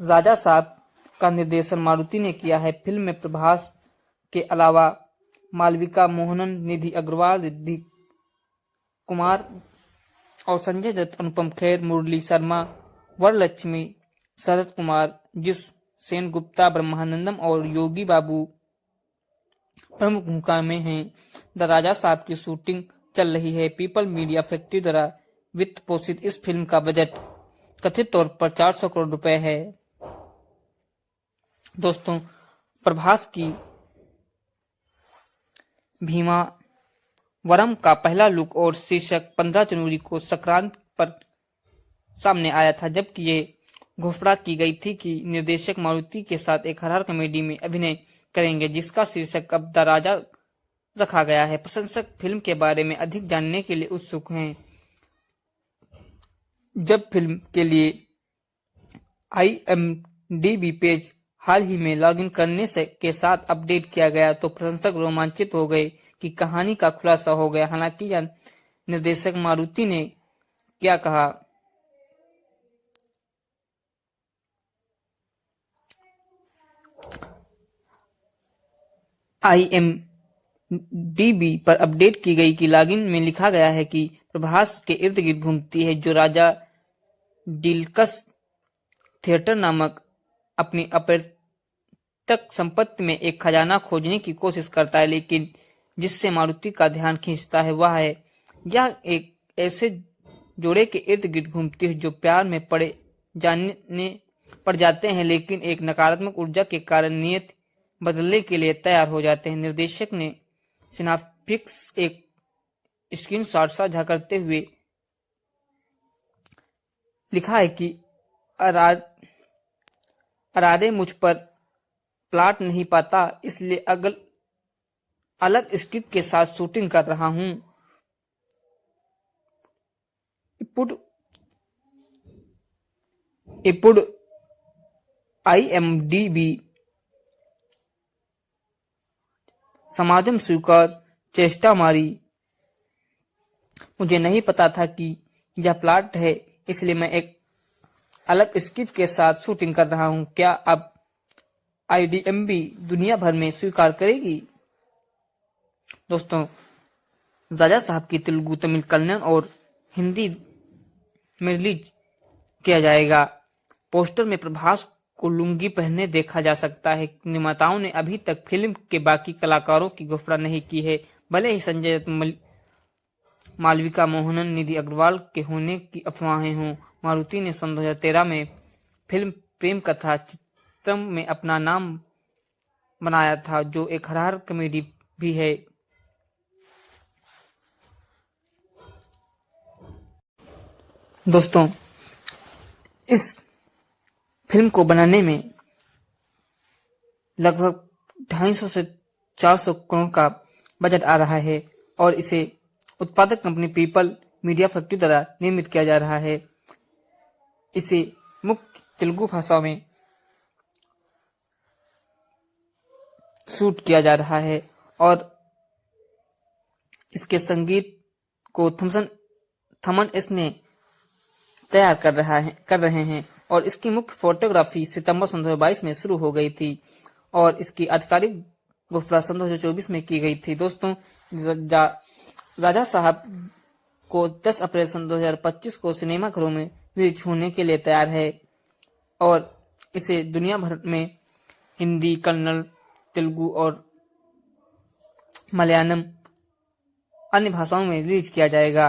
राजा साहब का निर्देशन मारुति ने किया है। फिल्म में प्रभास के अलावा मालविका मोहनन, निधि अग्रवाल, रिद्धि कुमार और संजय दत्त, अनुपम खेर, मुरली शर्मा, वरलक्ष्मी, शरद कुमार, जिस सेन गुप्ता, ब्रह्मानंदम और योगी बाबू प्रमुख भूमिका में हैं। द राजा साहब की शूटिंग चल रही है। पीपल मीडिया फैक्ट्री द्वारा वित्त पोषित इस फिल्म का बजट कथित तौर पर 400 करोड़ रुपए है। दोस्तों, प्रभास की भीमा वरम का पहला लुक और शीर्षक 15 जनवरी को संक्रांत पर सामने आया था, जबकि ये घोषणा की गई थी कि निर्देशक मारुति के साथ एक हॉरर कॉमेडी में अभिनय करेंगे, जिसका शीर्षक अब द राजा रखा गया है। प्रशंसक फिल्म के बारे में अधिक जानने के लिए उत्सुक हैं। जब फिल्म के लिए IMDb पेज हाल ही में लॉगिन करने के साथ अपडेट किया गया तो प्रशंसक रोमांचित हो गए कि कहानी का खुलासा हो गया। हालांकि यह निर्देशक मारुति ने क्या कहा, IMDb पर अपडेट की गई कि लॉगिन में लिखा गया है कि प्रभास के इर्द गिर्द घूमती है, जो राजा डिलक्स थिएटर नामक अपनी अपैतृक संपत्ति में एक खजाना खोजने की कोशिश करता है, लेकिन जिससे मारुति का ध्यान खींचता है वह है यह एक ऐसे जोड़े के इर्द गिर्द घूमती है जो प्यार में पड़ जाते हैं, लेकिन एक नकारात्मक ऊर्जा के कारण नियत बदलने के लिए तैयार हो जाते हैं। निर्देशक ने सिनाप्टिक्स एक स्क्रीनशॉट साझा करते हुए लिखा है कि अरारे मुझ पर प्लॉट नहीं पाता, इसलिए अलग स्क्रिप्ट के साथ शूटिंग कर रहा हूं। ఇప్పుడు IMDb समाजम स्वीकार चेष्टा मारी। मुझे नहीं पता था कि यह प्लॉट है, इसलिए मैं एक अलग स्क्रिप्ट के साथ शूटिंग कर रहा हूं। क्या अब IMDb दुनिया भर में स्वीकार करेगी? दोस्तों, राजा साहब की तेलुगु, तमिल, कन्नड़ और हिंदी में रिलीज किया जाएगा। पोस्टर में प्रभास को लुंगी पहने देखा जा सकता है। निर्माताओं ने अभी तक फिल्म के बाकी कलाकारों की घोषणा नहीं की है। भले ही संजय दत्त, मालविका मोहनन, निधि अग्रवाल के होने की अफवाहें हों, मारुति ने सन 2013 में फिल्म प्रेम कथा चित्रम में अपना नाम बनाया था, जो एक हॉरर कॉमेडी भी है। दोस्तों, इस फिल्म को बनाने में लगभग 250 से 400 करोड़ का बजट आ रहा है और इसे उत्पादक कंपनी पीपल मीडिया फैक्ट्री द्वारा निर्मित किया जा रहा है। इसे मुख्य तेलुगु भाषा में शूट किया जा रहा है और इसके संगीत को थमन एस ने तैयार कर रहे हैं और इसकी मुख्य फोटोग्राफी सितंबर 2022 में शुरू हो गई थी और इसकी आधिकारिक घोषणा 2024 में की गई थी। दोस्तों, राजा साहब को 10 अप्रैल 2025 को सिनेमाघरों में रिलीज होने के लिए तैयार है और इसे दुनिया भर में हिंदी, कन्नड़, तेलुगु और मलयालम अन्य भाषाओं में रिलीज किया जाएगा।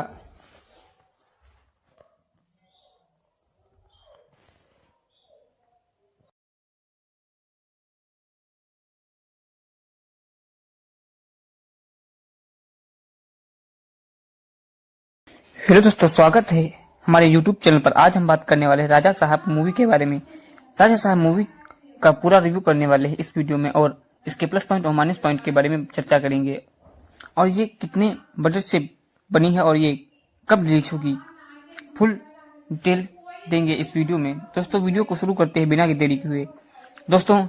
हेलो दोस्तों, स्वागत है हमारे YouTube चैनल पर। आज हम बात करने वाले हैं राजा साहब मूवी के बारे में। राजा साहब मूवी का पूरा रिव्यू करने वाले हैं इस वीडियो में और इसके प्लस पॉइंट और माइनस पॉइंट के बारे में चर्चा करेंगे और ये कितने बजट से बनी है और ये कब रिलीज होगी, फुल डिटेल देंगे इस वीडियो में। दोस्तों, वीडियो को शुरू करते हैं बिना देरी के हुए। दोस्तों,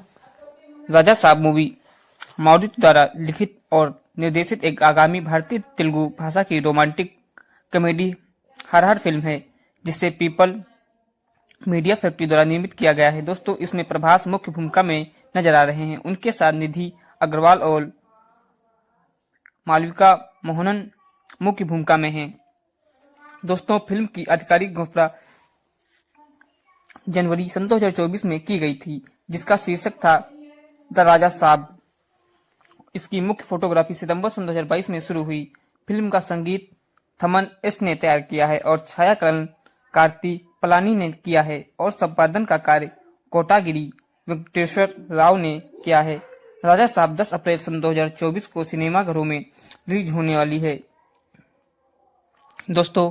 राजा साहब मूवी मारुति द्वारा लिखित और निर्देशित एक आगामी भारतीय तेलुगु भाषा की रोमांटिक कॉमेडी हॉरर फिल्म है जिसे पीपल मीडिया फैक्ट्री द्वारा निर्मित किया गया है। दोस्तों, इसमें प्रभास मुख्य भूमिका में नजर आ रहे हैं। उनके साथ निधि अग्रवाल और मालविका मोहनन मुख्य भूमिका में हैं। दोस्तों, फिल्म की आधिकारिक घोषणा जनवरी 2024 में की गई थी जिसका शीर्षक था द राजा साहब। इसकी मुख्य फोटोग्राफी सितंबर 2022 में शुरू हुई। फिल्म का संगीत थमन एस ने तैयार किया है और छायाकरण कार्ति पलानी ने किया है और संपादन का कार्य कोटागिरी वेंकटेश्वर राव ने किया है। राजा साहब 10 अप्रैल 2024 को सिनेमाघरों में रिलीज होने वाली है। दोस्तों,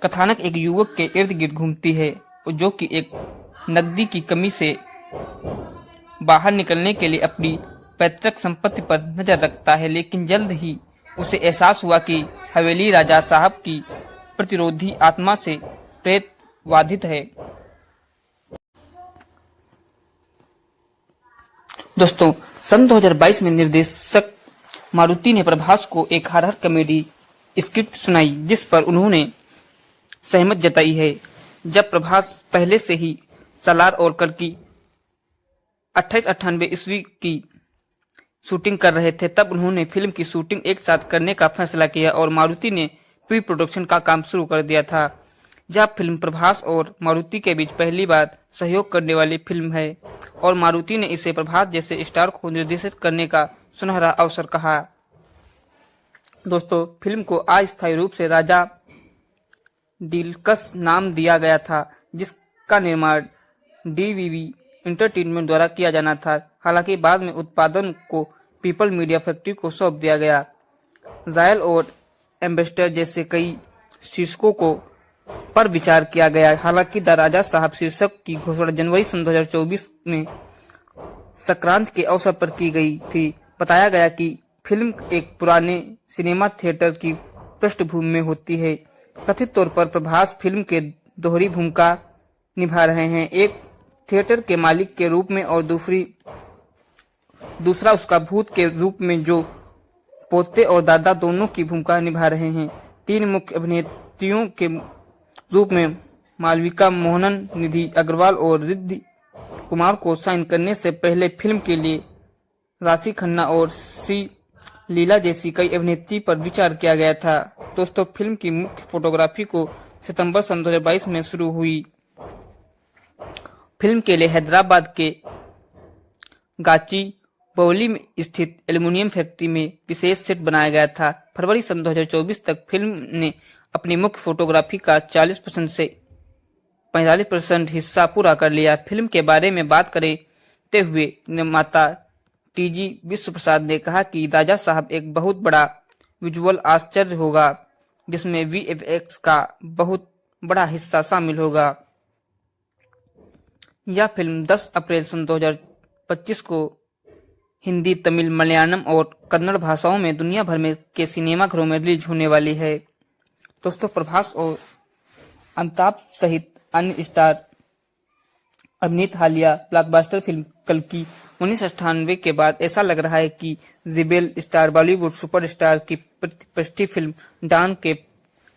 कथानक एक युवक के इर्द गिर्द घूमती है जो कि एक नकदी की कमी से बाहर निकलने के लिए अपनी पैतृक संपत्ति पर नजर रखता है, लेकिन जल्द ही उसे एहसास हुआ कि हवेली राजा साहब की प्रतिरोधी आत्मा से प्रेत बाधित है। दोस्तों, सन 2022 में निर्देशक मारुति ने प्रभास को एक हॉरर कॉमेडी स्क्रिप्ट सुनाई जिस पर उन्होंने सहमत जताई है। जब प्रभास पहले से ही सालार और कल्कि 2898 ईस्वी की शूटिंग कर रहे थे, तब उन्होंने फिल्म की शूटिंग एक साथ करने का फैसला किया और मारुति ने प्री प्रोडक्शन का काम शुरू कर दिया था। जब फिल्म प्रभास और मारुति के बीच पहली बार सहयोग करने वाली फिल्म है और मारुति ने इसे प्रभास जैसे स्टार को निर्देशित करने का सुनहरा अवसर कहा। दोस्तों, फिल्म को अस्थायी रूप से राजा डीलक्स नाम दिया गया था जिसका निर्माण डीवीवी एंटरटेनमेंट द्वारा किया जाना था। हालांकि बाद में उत्पादन को पीपल मीडिया फैक्ट्री को सौंप दिया गया। जायल और एम्बेसडर जैसे कई शीर्षकों को पर विचार किया गया। हालांकि द राजा साहब शीर्षक की घोषणा जनवरी 2024 में संक्रांत के अवसर पर की गई थी। बताया गया कि फिल्म एक पुराने सिनेमा थिएटर की पृष्ठभूमि में होती है। कथित तौर पर प्रभास फिल्म के दोहरी भूमिका निभा रहे हैं, एक थिएटर के मालिक के रूप में और दूसरा उसका भूत के रूप में जो पोते और दादा दोनों की भूमिका निभा रहे हैं। 3 मुख्य अभिनेत्रियों के रूप में मालविका मोहनन, निधि अग्रवाल और रिद्धि कुमार को साइन करने से पहले फिल्म के लिए राशि खन्ना और सी लीला जैसी कई अभिनेत्री पर विचार किया गया था। दोस्तों, फिल्म की मुख्य फोटोग्राफी को सितंबर 2022 में शुरू हुई। फिल्म के लिए हैदराबाद के गाची बौली में स्थित एल्युमिनियम फैक्ट्री में विशेष सेट बनाया गया था। फरवरी सन 2024 तक फिल्म ने अपनी मुख्य फोटोग्राफी का 40% से 45% हिस्सा पूरा कर लिया। फिल्म के बारे में बात करते हुए निर्माता टीजी विश्व प्रसाद ने कहा कि राजा साहब एक बहुत बड़ा विजुअल आश्चर्य होगा जिसमें वीएफएक्स का बहुत बड़ा हिस्सा शामिल होगा। यह फिल्म 10 अप्रैल सन 2025 को हिंदी, तमिल, मलयालम और कन्नड़ भाषाओं में दुनिया भर में के सिनेमाघरों में रिलीज होने वाली है। दोस्तों, प्रभास और अमिताभ सहित अन्य स्टार अभिनीत हालिया ब्लॉकबस्टर फिल्म कल्कि 1998 के बाद ऐसा लग रहा है कि रिबेल स्टार बॉलीवुड सुपरस्टार की प्रतिष्ठित फिल्म डॉन के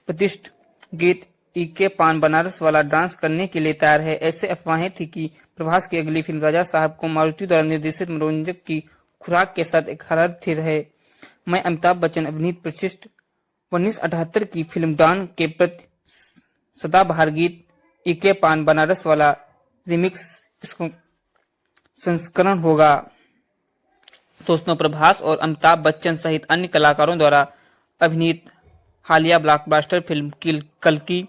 प्रतिष्ठित गीत इके पान बनारस वाला डांस करने के लिए तैयार है। ऐसे अफवाहें थी कि प्रभास की अगली फिल्म राजा साहब को मारुति द्वारा निर्देशित मनोरंजक की खुराक के साथ एक हरर थ्रिल है। मैं अमिताभ बच्चन अभिनीत प्रतिष्ठित 1978 की फिल्म डॉन के प्रति सदाबहार गीत इके पान बनारस वाला रिमिक्स संस्करण होगा। दोस्तों, प्रभास और अमिताभ बच्चन सहित अन्य कलाकारों द्वारा अभिनीत हालिया ब्लॉकबस्टर फिल्म कल्कि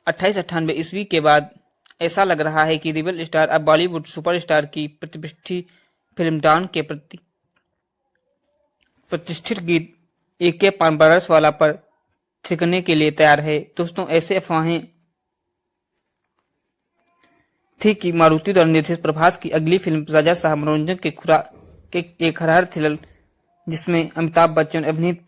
2898 ईस्वी के बाद ऐसा लग रहा है कि रिबेल स्टार अब बॉलीवुड सुपरस्टार की प्रतिष्ठित फिल्म डॉन के प्रतिष्ठित गीत एके पान बनारस वाला पर थिरकने के लिए तैयार है। दोस्तों, ऐसे अफवाहें थी कि मारुति द्वारा निर्देशित प्रभास की अगली फिल्म राजा साहब मनोरंजन के खुराक के एक हरर थ्रिलर जिसमें अमिताभ बच्चन अभिनीत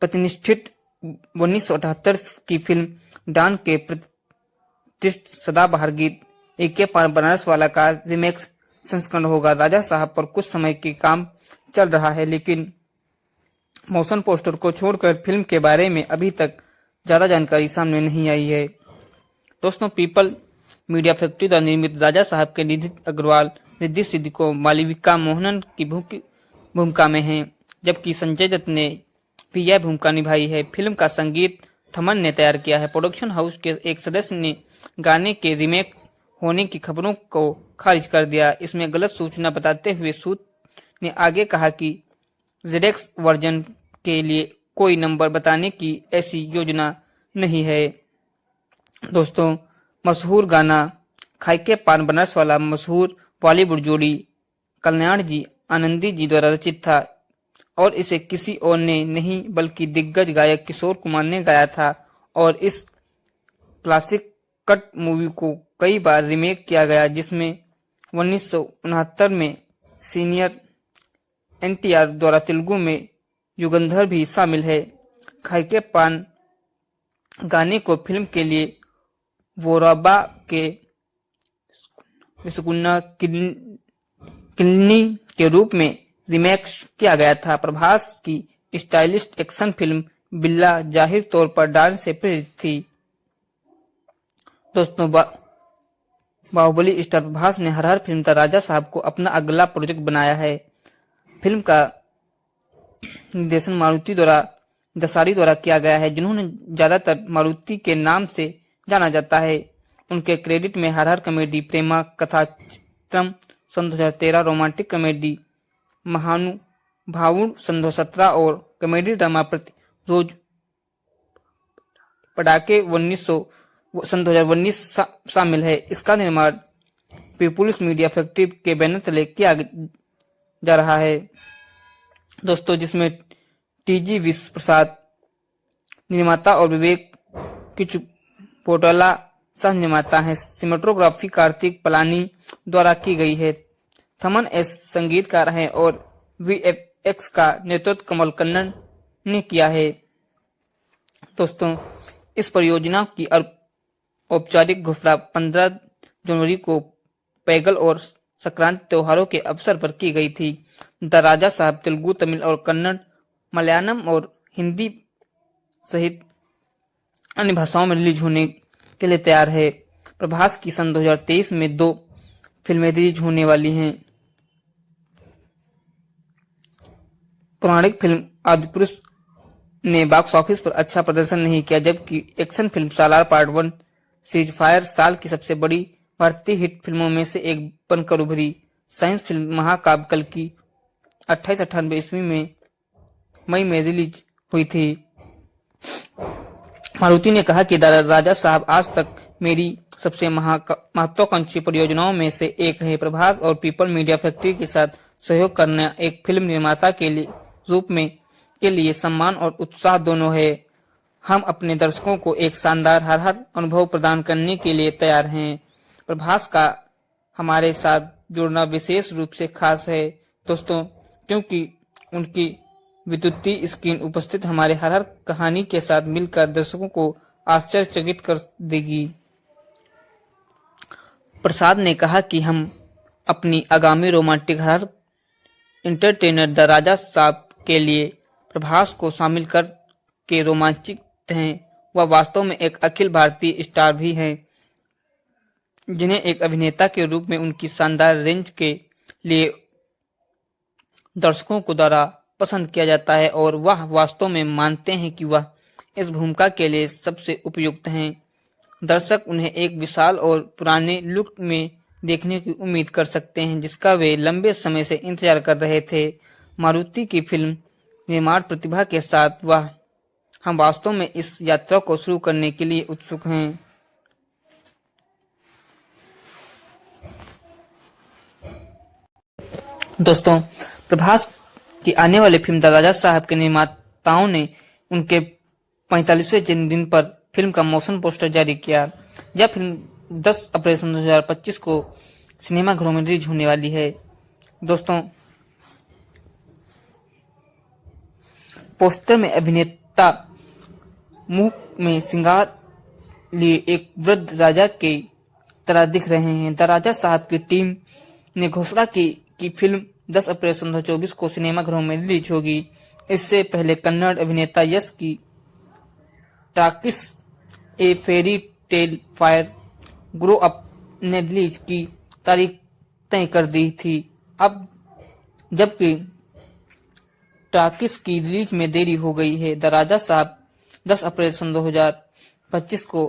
प्रतिष्ठित 1978 की फिल्म डॉन के प्रतिष्ठित सदाबहार गीत एके पान बनारस वाला का रीमेक संस्करण होगा। राजा साहब पर कुछ समय के काम चल रहा है, लेकिन मोशन पोस्टर को छोड़कर फिल्म के बारे में अभी तक ज्यादा जानकारी सामने नहीं आई है। दोस्तों, पीपल मीडिया फैक्ट्री द्वारा निर्मित राजा साहब के निधि अग्रवाल, रिद्धि सिद्धि मालविका मोहनन की भूमिका में हैं, जबकि संजय दत्त ने भी यह भूमिका निभाई है। फिल्म का संगीत थमन ने तैयार किया है। प्रोडक्शन हाउस के एक सदस्य ने गाने के रीमेक होने की खबरों को खारिज कर दिया। इसमें गलत सूचना बताते हुए सूत्र ने आगे कहा कि जेडेक्स वर्जन के लिए कोई नंबर बताने की ऐसी योजना नहीं है। दोस्तों, मशहूर गाना खाइके पान बनारस वाला मशहूर बॉलीवुड जोड़ी कल्याण जी आनंदी जी द्वारा रचित था और इसे किसी और ने नहीं बल्कि दिग्गज गायक किशोर कुमार ने गाया था और इस क्लासिक कट मूवी को कई बार रीमेक किया गया, जिसमें 1969 में सीनियर एनटीआर द्वारा तेलुगु में युगंधर भी शामिल है। खाइके पान गाने को फिल्म के लिए वोराबा के विस्कुन्ना किल्नी के रूप में रीमेक किया गया था। प्रभास की स्टाइलिश एक्शन फिल्म बिल्ला जाहिर तौर पर डांस से प्रेरित थी। दोस्तों, बाहुबली स्टार प्रभास ने हर फिल्म द राजा साहब को अपना अगला प्रोजेक्ट बनाया है। फिल्म का निर्देशन मारुति दसारी द्वारा किया गया है, जिन्होंने ज्यादातर मारुति के नाम से जाना जाता है। उनके क्रेडिट में हर कॉमेडी प्रेमा कथा चित्रम सन 2013, रोमांटिक कॉमेडी महानुभावुड सन 2017 और कॉमेडी ड्रामा रोज पटाके 2019 शामिल है। इसका निर्माण पीपुल्स मीडिया फैक्ट्री के बैनर तले किया जा रहा है। दोस्तों, जिसमें टीजी विश्व प्रसाद निर्माता और विवेक किचुपोटला सह निर्माता है। सिनेमेटोग्राफी कार्तिक पलानी द्वारा की गई है। थमन एस संगीतकार हैं और वीएफएक्स का नेतृत्व कमल कन्नन ने किया है। दोस्तों, इस परियोजना की औपचारिक घोषणा 15 जनवरी को पैगल और संक्रांति त्योहारों के अवसर पर की गई थी। द राजा साहब तेलुगु, तमिल और कन्नड़, मलयालम और हिंदी सहित अन्य भाषाओं में रिलीज होने के लिए तैयार है। प्रभास की सन 2023 में 2 फिल्में रिलीज होने वाली हैं। पौराणिक फिल्म आदिपुरुष ने बॉक्स ऑफिस पर अच्छा प्रदर्शन नहीं किया, जबकि एक्शन फिल्म सालार पार्ट 1 सीरीज फायर साल की सबसे बड़ी भारतीय हिट फिल्मों में से एक बनकर उभरी। साइंस फिल्म महाकाव्य कल्कि 2898 ईस्वी में मई में रिलीज हुई थी। मारुति ने कहा कि राजा साहब आज तक मेरी सबसे महत्वाकांक्षी परियोजनाओं में से एक है। प्रभास और पीपल मीडिया फैक्ट्री के साथ सहयोग करना एक फिल्म निर्माता के लिए सम्मान और उत्साह दोनों है। हम अपने दर्शकों को एक शानदार हर अनुभव प्रदान करने के लिए तैयार हैं। प्रभास का हमारे साथ जुड़ना विशेष रूप से खास है दोस्तों, क्योंकि उनकी विद्युतीय स्क्रीन उपस्थित हमारे हर कहानी के साथ मिलकर दर्शकों को आश्चर्यचकित कर देगी। प्रसाद ने कहा कि हम अपनी आगामी रोमांटिक हॉरर एंटरटेनर द राजा साहब के लिए प्रभास को शामिल कर के रोमांचित हैं। वह वास्तव में एक अखिल भारतीय स्टार भी हैं, जिन्हें एक अभिनेता के रूप में उनकी शानदार रेंज के लिए दर्शकों को द्वारा पसंद किया जाता है और वह वास्तव में मानते हैं कि वह इस भूमिका के लिए सबसे उपयुक्त हैं। दर्शक उन्हें एक विशाल और पुराने लुक में देखने की उम्मीद कर सकते हैं, जिसका वे लंबे समय से इंतजार कर रहे थे। मारुति की फिल्म निर्माण प्रतिभा के साथ हम वास्तव में इस यात्रा को शुरू करने के लिए उत्सुक हैं। दोस्तों, प्रभास की आने वाली फिल्म द राजा साहब के निर्माताओं ने उनके 45वें जन्मदिन पर फिल्म का मोशन पोस्टर जारी किया। यह फिल्म 10 अप्रैल 2025 को सिनेमाघरों में रिलीज होने वाली है। दोस्तों, पोस्टर में अभिनेता मुंह में श्रृंगार लिए एक वृद्ध राजा के तरह दिख रहे हैं। द राजा साहब की टीम ने घोषणा की कि फिल्म 10 अप्रैल 2024 को सिनेमाघरों में रिलीज होगी। इससे पहले कन्नड़ अभिनेता यश की Toxic a fairy tale for grow up ने रिलीज की तारीख तय कर दी थी। अब जबकि टाकिस की रिलीज में देरी हो गई है, द राजा साहब 10 अप्रैल 2025 को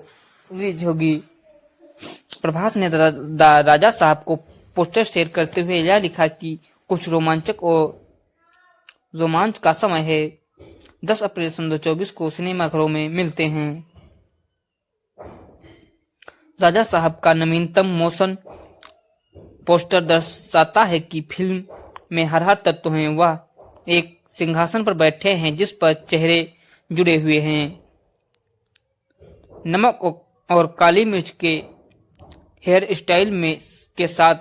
रिलीज होगी। प्रभास ने द राजा साहब को पोस्टर शेयर करते हुए यह लिखा कि कुछ रोमांचक और रोमांच का समय है। 10 अप्रैल 2024 को सिनेमाघरों में मिलते हैं। राजा साहब का नवीनतम मोशन पोस्टर दर्शाता है कि फिल्म में हर तत्व हैं। वह एक सिंहासन पर बैठे हैं जिस पर चेहरे जुड़े हुए हैं। नमक और काली मिर्च के हेयर स्टाइल में के साथ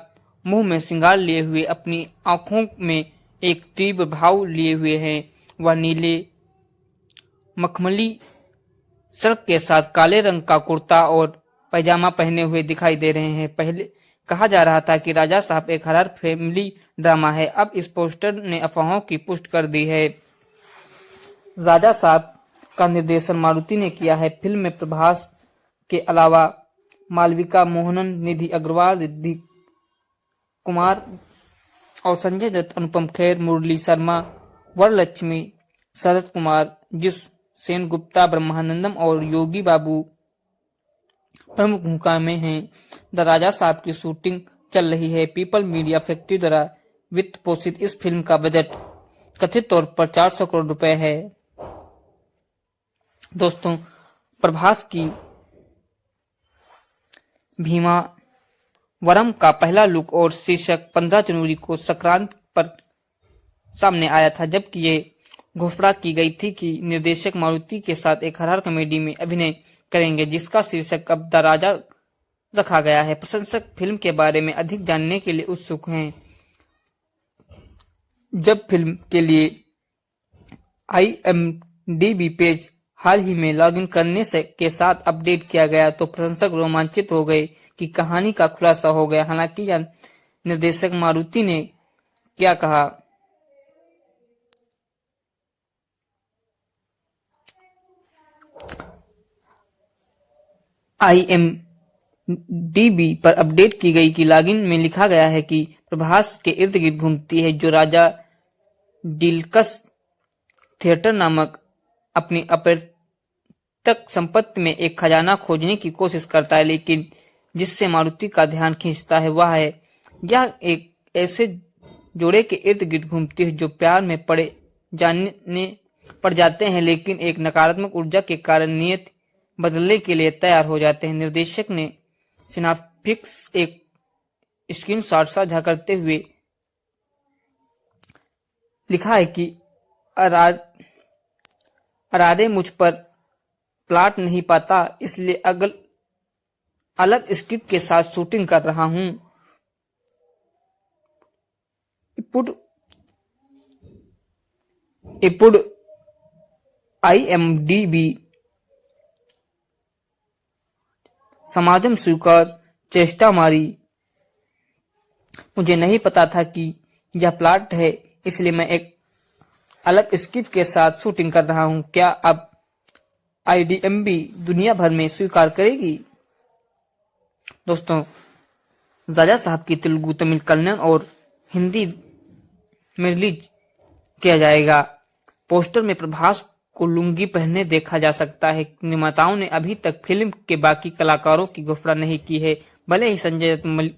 मुंह में श्रृंगार लिए हुए, अपनी आंखों में एक तीव्र भाव लिए हुए हैं। वह नीले मखमली शर्ट के साथ काले रंग का कुर्ता और पैजामा पहने हुए दिखाई दे रहे हैं। पहले कहा जा रहा था कि राजा साहब एक हॉरर फैमिली ड्रामा है। अब इस पोस्टर ने अफवाहों की पुष्टि कर दी है। राजा साहब का निर्देशन मारुति ने किया है। फिल्म में प्रभास के अलावा मालविका मोहनन, निधि अग्रवाल, रिद्धि कुमार और संजय दत्त, अनुपम खेर, मुरली शर्मा, वरलक्ष्मी, शरद कुमार, जिस सेन गुप्ता, ब्रह्मानंदम और योगी बाबू प्रमुख भूमिका में हैं। द राजा साहब की शूटिंग चल रही है। पीपल मीडिया फैक्ट्री द्वारा वित्त पोषित इस फिल्म का बजट कथित तौर पर 400 करोड़ रुपए है। दोस्तों, प्रभास की भीमा वरम का पहला लुक और शीर्षक 15 जनवरी को संक्रांति पर सामने आया था, जबकि ये घोषणा की गई थी कि निर्देशक मारुति के साथ एक हॉरर कॉमेडी में अभिनय करेंगे, जिसका शीर्षक अब द राजा रखा गया है। प्रशंसक फिल्म के बारे में अधिक जानने के लिए उत्सुक हैं। जब फिल्म के लिए IMDb पेज हाल ही में लॉगिन करने के साथ अपडेट किया गया तो प्रशंसक रोमांचित हो गए कि कहानी का खुलासा हो गया। हालांकि यह निर्देशक मारुति ने क्या कहा, IMDb पर अपडेट की गई कि लॉगिन में लिखा गया है कि प्रभास के इर्द गिर्द घूमती है, जो राजा डिलक्स थिएटर नामक अपनी अपैतृक संपत्ति में एक खजाना खोजने की कोशिश करता है, लेकिन जिससे मारुति का ध्यान खींचता है वह है यह एक ऐसे जोड़े के इर्द गिर्द घूमती है जो प्यार में पड़ जाते हैं, लेकिन एक नकारात्मक ऊर्जा के कारण नियत बदलने के लिए तैयार हो जाते हैं। निर्देशक ने सिनाप्टिक्स एक स्क्रीनशॉट साझा करते हुए लिखा है कि अरारे मुझ पर प्लॉट नहीं पाता, इसलिए अलग स्क्रिप्ट के साथ शूटिंग कर रहा हूं। ఇప్పుడు IMDb సమాజం స్వీకార్ చేష్ట మారి मुझे नहीं पता था कि यह प्लॉट है, इसलिए मैं एक अलग स्क्रिप्ट के साथ शूटिंग कर रहा हूँ। क्या अब IDMB दुनिया भर में स्वीकार करेगी? दोस्तों, राजा साहब की तेलुगु, तमिल, कन्नड़ और हिंदी में रिलीज किया जाएगा। पोस्टर में प्रभास को लुंगी पहने देखा जा सकता है। निर्माताओं ने अभी तक फिल्म के बाकी कलाकारों की घोषणा नहीं की है। भले ही संजय दत्त,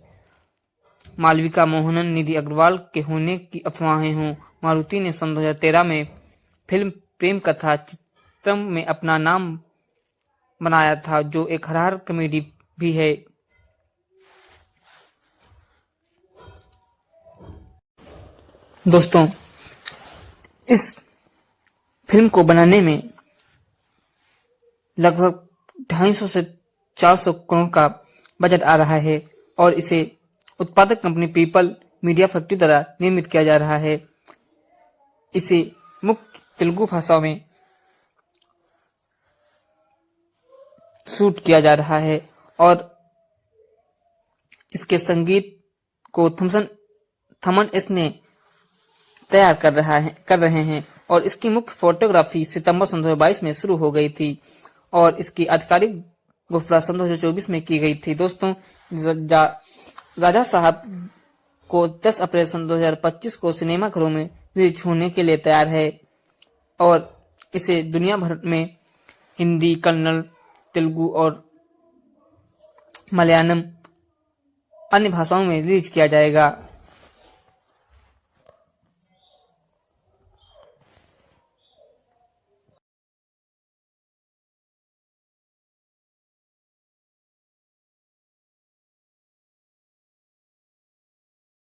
मालविका मोहनन, निधि अग्रवाल के होने की अफवाहें हों, मारुति ने सन 2013 में फिल्म प्रेम कथा चित्रम में अपना नाम बनाया था, जो एक हॉरर कॉमेडी भी है। दोस्तों, इस फिल्म को बनाने में लगभग 250 से 400 करोड़ का बजट आ रहा है और इसे उत्पादक कंपनी पीपल मीडिया फैक्ट्री द्वारा निर्मित किया जा रहा है। इसे मुख्य तेलुगु भाषा में शूट किया जा रहा है और इसके संगीत को थमन एस ने तैयार कर रहे हैं और इसकी मुख्य फोटोग्राफी सितंबर 2022 में शुरू हो गई थी और इसकी आधिकारिक घोषणा 2024 में की गई थी। दोस्तों, राजा साहब को 10 अप्रैल 2025 को सिनेमाघरों में रिलीज होने के लिए तैयार है और इसे दुनिया भर में हिंदी, कन्नड़, तेलुगु और मलयालम अन्य भाषाओं में रिलीज किया जाएगा।